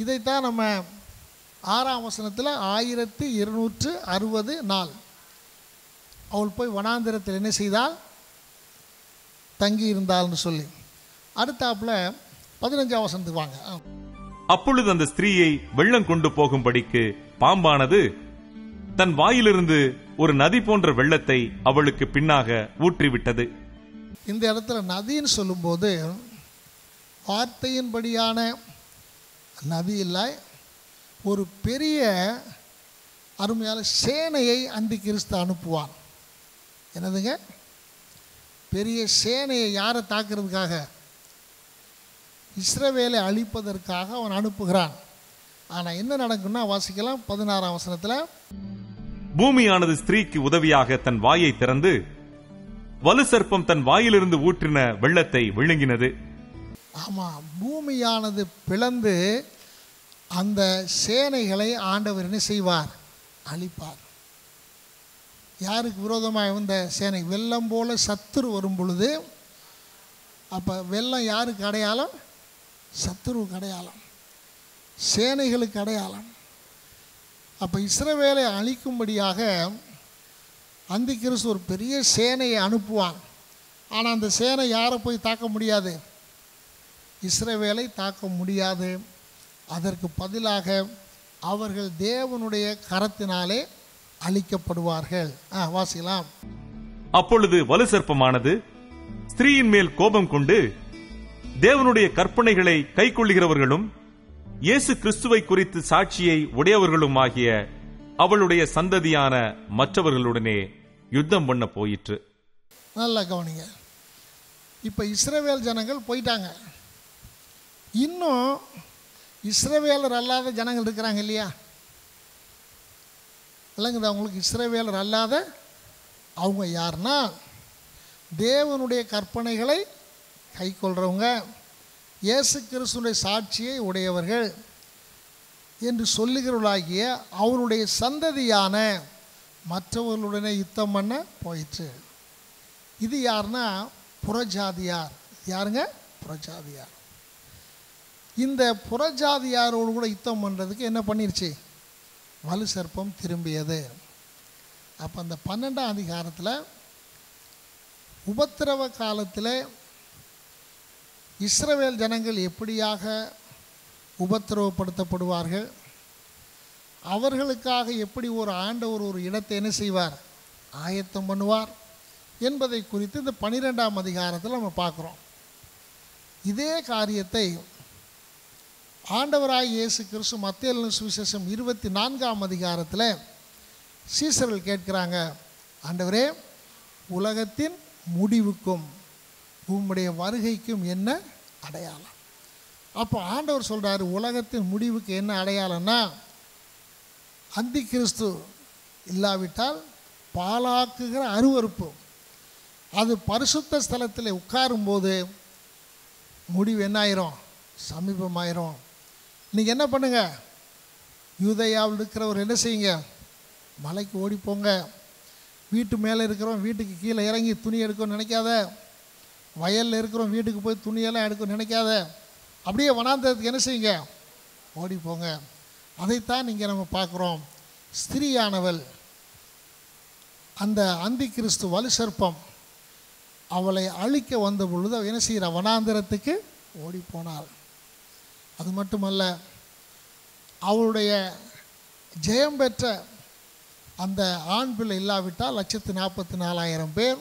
இதைத்தான் நம்ம 6ஆம் வசனத்தில் 1260 நாள் அவள் போய் வனாந்திரத்தில் என்ன செய்தால்? தங்கி இருந்தாள்னு சொல்லி. அடுத்தாப்புல 15ஆம் வசனத்துக்கு வாங்க. அப்பொழுது அந்த ஸ்திரீயை வெள்ளம் கொண்டு போகும்படிக்கு பாம்பானது தன் வாயிலிருந்து ஒரு நதி போன்ற வெள்ளத்தை அவளுக்கு பின்னாக ஊற்றிவிட்டது. இந்த இடத்துல நதின்னு சொல்லும்போது வார்த்தையின்படியான நதி இல்லை, ஒரு பெரிய அருமையான சேனையை அந்தி கிறிஸ்து அனுப்புவான். என்னதுங்க? பெரிய சேனையை யாரை தாக்குறதுக்காக? இஸ்ரவேலை அழிப்பதற்காக அவன் அனுப்புகிறான். ஆனால் என்ன நடக்கும்னா வாசிக்கலாம் 16ஆம் வசனத்தில். பூமியானது ஸ்திரீக்கு உதவியாக தன் வாயை திறந்து வலு சர்ப்பம் தன் வாயிலிருந்து ஊற்றின வெள்ளத்தை விழுங்கினது. ஆமாம், பூமியானது பிளந்து அந்த சேனைகளை ஆண்டவர் என்ன செய்வார்? அழிப்பார். யாருக்கு விரோதமாக வந்த சேனை? வெள்ளம் போல சத்துரு வரும் பொழுது, அப்போ வெள்ளம் யாருக்கு அடையாளம்? சத்துருவுக்கு அடையாளம், சேனைகளுக்கு அடையாளம். அப்போ இஸ்ரவேலை அழிக்கும்படியாக அந்தி கிறிஸ்து ஒரு பெரிய சேனையை அனுப்புவான். ஆனால் அந்த சேனை யாரை போய் தாக்க முடியாது? இஸ்ரவேலை தாக்க முடியாது. அதற்கு பதிலாக அவர்கள் தேவனுடைய கரத்தினாலே அழிக்கப்படுவார்கள். வாசிக்கலாம். அப்பொழுது வலு சர்ப்பமானது ஸ்திரீயின் மேல் கோபம் கொண்டு தேவனுடைய கற்பனைகளை கைக்கொள்ளுகிறவர்களும் இயேசு கிறிஸ்துவை குறித்து சாட்சியை உடையவர்களும் ஆகிய அவளுடைய சந்ததியான மற்றவர்களுடனே யுத்தம் பண்ண போயிற்று. நல்லா கவனிங்க. இப்போ இஸ்ரவேல் ஜனங்கள் போயிட்டாங்க. இன்னும் இஸ்ரவேலர் அல்லாத ஜனங்கள் இருக்கிறாங்க இல்லையா? இல்லைங்க, அவங்களுக்கு இஸ்ரவேலர் அல்லாத அவங்க யாருன்னா தேவனுடைய கற்பனைகளை கைக்கொள்கிறவங்க, இயேசு கிறிஸ்துடைய சாட்சியை உடையவர்கள் என்று சொல்லுகிறவர்களாகிய அவருடைய சந்ததியான மற்றவர்களுடனே யுத்தம் பண்ண போயிற்று. இது யாருன்னா புறஜாதியார். யாருங்க? புறஜாதியார். இந்த புறஜாதியாரோடு கூட யுத்தம் பண்ணுறதுக்கு என்ன பண்ணிருச்சு? வலு சர்ப்பம் திரும்பியது. அப்போ அந்த 12ஆம் அதிகாரத்தில் உபத்திரவ காலத்தில் இஸ்ரவேல் ஜனங்கள் எப்படியாக உபத்திரவப்படுத்தப்படுவார்கள், அவர்களுக்காக எப்படி ஒரு ஆண்டவர் ஒரு இடத்தை என்ன செய்வார்? ஆயத்தம் பண்ணுவார் என்பதை குறித்து இந்த 12ஆம் அதிகாரத்தில் நம்ம பார்க்குறோம். இதே காரியத்தை ஆண்டவராய் இயேசு கிறிஸ்து மத்தேயு சுவிசேஷம் 24ஆம் அதிகாரத்தில் சீசர்கள் கேட்கிறாங்க, ஆண்டவரே, உலகத்தின் முடிவுக்கும் உம்முடைய வருகைக்கும் என்ன அடையாளம்? அப்போ ஆண்டவர் சொல்கிறாரு, உலகத்தின் முடிவுக்கு என்ன அடையாளம்னா, அந்தி கிறிஸ்து இல்லாவிட்டால் பாலாக்குகிற அருவருப்பு. அது பரிசுத்த ஸ்தலத்தில் உட்காரும்போது முடிவு என்ன ஆயிரும்? சமீபமாயிரும். நீங்கள் என்ன பண்ணுங்க, யூதேயாவில் இருக்கிறவர் என்ன செய்யுங்க, மலைக்கு ஓடிப்போங்க. வீட்டு மேலே இருக்கிறவன் வீட்டுக்கு கீழே இறங்கி துணி எடுக்கணும்னு நினைக்காத. வயலில் இருக்கிறவன் வீட்டுக்கு போய் துணியெல்லாம் எடுக்கணும்னு நினைக்காத. அப்படியே வனாந்தரத்துக்கு என்ன செய்யுங்க, ஓடிப்போங்க. அதைத்தான் இங்கே நம்ம பார்க்குறோம். ஸ்திரீயானவள், அந்த அந்தி கிறிஸ்து வலு சர்ப்பம் அவளை அழிக்க வந்த பொழுது அவள் என்ன செய்கிறாள்? வனாந்தரத்துக்கு ஓடி போனாள். அது மட்டுமல்ல, அவளுடைய ஜெயம் பெற்ற அந்த ஆண் பிள்ளை இல்லாவிட்டால் 144,000 பேர்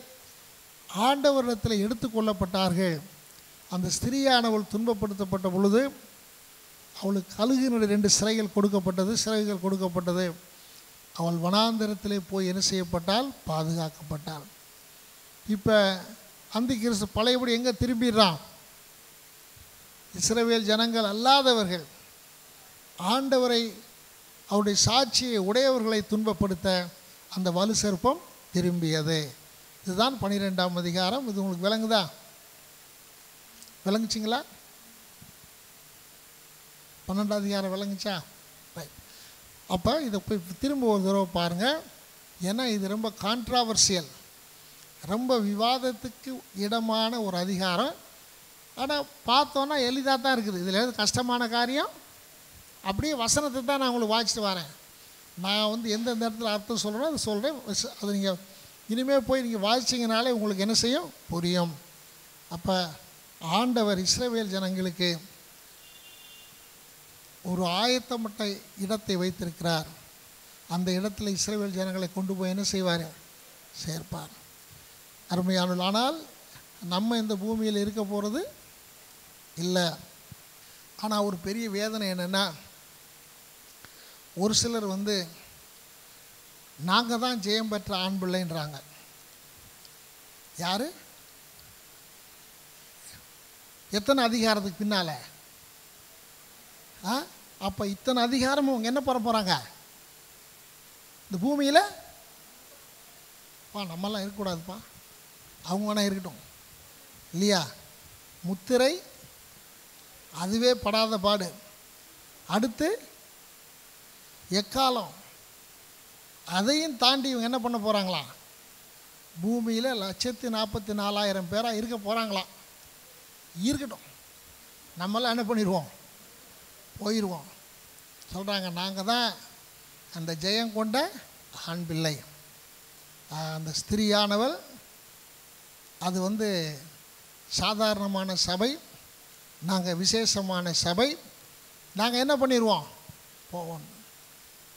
ஆண்டவரிடத்தில் எடுத்துக்கொள்ளப்பட்டார்கள். அந்த ஸ்திரீயானவள் துன்பப்படுத்தப்பட்ட பொழுது அவளுக்கு கழுகினுடைய 2 சிறைகள் கொடுக்கப்பட்டது. அவள் வனாந்தரத்திலே போய் என்ன செய்யப்பட்டால்? பாதுகாக்கப்பட்டாள். இப்போ அந்தி கிறிஸ்து பழையபடி எங்கே திரும்பிடுறான்? இஸ்ரவேல் ஜனங்கள் அல்லாதவர்கள், ஆண்டவரை அவருடைய சாட்சியை உடையவர்களை துன்பப்படுத்த அந்த வலு சர்ப்பம் திரும்பியது. இதுதான் 12ஆம் அதிகாரம். இது உங்களுக்கு விளங்குதா? விளங்குச்சிங்களா? 12ஆம் அதிகாரம் விளங்குச்சா? ரைட். அப்போ இதை போய் திரும்ப ஒரு தடவை பாருங்கள். ஏன்னா இது ரொம்ப கான்ட்ராவர்சியல், ரொம்ப விவாதத்துக்கு இடமான ஒரு அதிகாரம். ஆனால் பார்த்தோன்னா எளிதாக தான் இருக்குது. இதில் எது கஷ்டமான காரியம்? அப்படியே வசனத்தை தான் நான் உங்களுக்கு வாசிட்டு வரேன். நான் எந்தெந்த இடத்துல அர்த்தம் சொல்கிறேனோ அதை சொல்கிறேன். அது நீங்கள் இனிமேல் போய் நீங்கள் வாசிச்சிங்கனாலே உங்களுக்கு என்ன செய்யும்? புரியும். அப்போ ஆண்டவர் இஸ்ரவேல் ஜனங்களுக்கு ஒரு ஆயத்தப்பட்ட இடத்தை வைத்திருக்கிறார். அந்த இடத்துல இஸ்ரவேல் ஜனங்களை கொண்டு போய் என்ன செய்வார்? சேர்ப்பார். அருமையானவர்கள், ஆனால் நம்ம இந்த பூமியில் இருக்க போகிறது இல்லை. ஆனால் ஒரு பெரிய வேதனை என்னென்னா, ஒரு சிலர் நாங்கள் தான் ஜெயம் பெற்ற ஆண் பிள்ளைன்றாங்க. யார்? எத்தனை அதிகாரத்துக்கு பின்னால்? அப்போ இத்தனை அதிகாரமும் அவங்க என்ன பண்ண போகிறாங்க? இந்த பூமியில் நம்மெல்லாம் இருக்கக்கூடாதுப்பா, அவங்க வேணா இருக்கட்டும் இல்லையா? முத்திரை அதுவே படாத பாடு. அடுத்து எக்காலம், அதையும் தாண்டி இவங்க என்ன பண்ண போகிறாங்களாம்? பூமியில் 144,000 பேராக இருக்க போகிறாங்களாம். இருக்கட்டும், நம்மளாம் என்ன பண்ணிடுவோம்? போயிடுவோம். சொல்கிறாங்க, நாங்கள் தான் அந்த ஜெயம் கொண்ட ஆண் பிள்ளை. அந்த ஸ்திரீயானவள் அது சாதாரணமான சபை, நாங்கள் விசேஷமான சபை. நாங்கள் என்ன பண்ணிடுவோம்? போவோம்.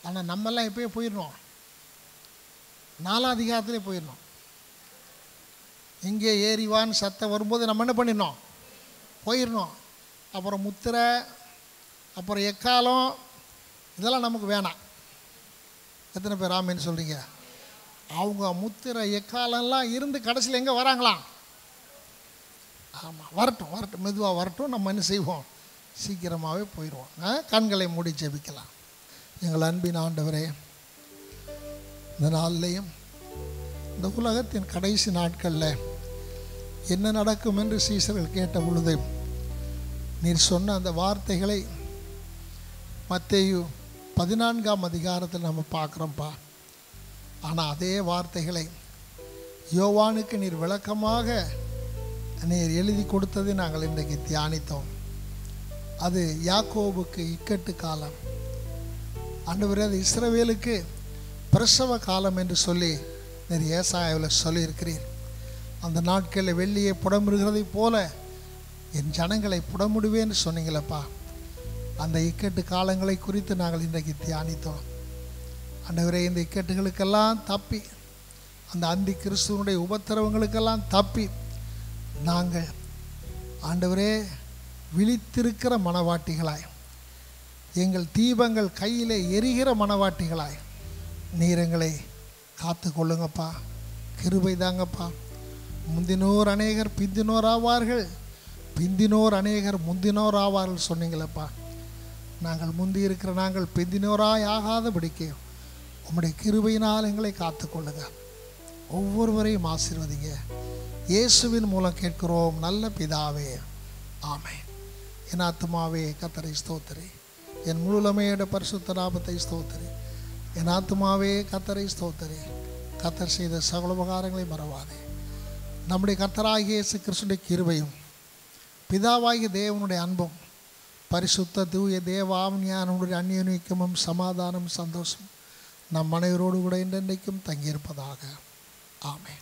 ஆனால் நம்மெல்லாம் இப்போயே போயிடணும். 4ஆம் அதிகாரத்திலே போயிடணும். இங்கே ஏறிவான்னு சத்தம் வரும்போது நம்ம என்ன பண்ணிடணும்? போயிடணும். அப்புறம் முத்திரை, அப்புறம் எக்காலம், இதெல்லாம் நமக்கு வேணாம். எத்தனை பேர் ஆமேன்னு சொல்கிறீங்க? அவங்க முத்திரை எக்காலம்லாம் இருந்து கடைசியில் எங்கே வராங்களாம்? ஆமாம், வரட்டும், மெதுவாக வரட்டும். நம்ம என்ன செய்வோம்? சீக்கிரமாகவே போயிடுவோம். கண்களை மூடி ஜெபிக்கலாம். எங்கள் அன்பின் ஆண்டவரே, இந்த நாள்லேயும் இந்த உலகத்தின் கடைசி நாட்களில் என்ன நடக்கும் என்று சீசர்கள் கேட்ட பொழுது நீர் சொன்ன அந்த வார்த்தைகளை மத்தேயு 14ஆம் அதிகாரத்தில் நம்ம பார்க்குறோம்ப்பா. ஆனால் அதே வார்த்தைகளை யோவானுக்கு நீர் விளக்கமாக நீர் எழுதி கொடுத்ததை நாங்கள் இன்றைக்கு தியானித்தோம். அது யாக்கோபுக்கு இக்கட்டு காலம். ஆண்டவரே, அது இஸ்ரவேலுக்கு பிரசவ காலம் என்று சொல்லி நீர் ஏசாயாவில் சொல்லியிருக்கிறீர். அந்த நாட்களில் வெள்ளியை புடமிடுகிறதை போல என் ஜனங்களை புடமிடுவேன்னு சொன்னீங்களப்பா. அந்த இக்கட்டு காலங்களை குறித்து நாங்கள் இன்றைக்கு தியானித்தோம். ஆண்டவரே, இந்த இக்கட்டுகளுக்கெல்லாம் தப்பி, அந்த அந்தி கிறிஸ்துவனுடைய உபத்திரவங்களுக்கெல்லாம் தப்பி நாங்கள் ஆண்டவரே விழித்திருக்கிற மனவாட்டிகளாய், எங்கள் தீபங்கள் கையிலே எரிகிற மனவாட்டிகளாய் நீர் எங்களை காத்து கொள்ளுங்கப்பா, கிருபை தாங்கப்பா. முந்தினோர் அநேகர் பிந்தினோர் ஆவார்கள், பிந்தினோர் அநேகர் முந்தினோர் ஆவார்கள் சொன்னீங்களப்பா. நாங்கள் முந்தி இருக்கிற நாங்கள் பிந்தினோராய் ஆகாதபடிக்கு உம்முடைய கிருபையினால் எங்களை காத்து கொள்ளுங்க. ஒவ்வொருவரையும் ஆசீர்வதிங்க. இயேசுவின் மூலம் கேட்கிறோம் நல்ல பிதாவே, ஆமென். என் ஆத்துமாவே கர்த்தரை ஸ்தோத்திரி, என் முழுமையோட பரிசுத்த நாமத்தை ஸ்தோத்திரி. என் ஆத்துமாவே கர்த்தரை ஸ்தோத்திரி, கர்த்தர் செய்த சகல உபகாரங்களை மறவாதே. நம்முடைய கர்த்தராகிய இயேசு கிறிஸ்துவின் கிருபையும் பிதாவாகிய தேவனுடைய அன்பும் பரிசுத்த தூய தேவாவியானுடைய அந்நியனிக்கமும் சமாதானம் சந்தோஷம் நம் அனைவரோடு கூட என்றென்றைக்கும் தங்கியிருப்பதாக. ஆமென்.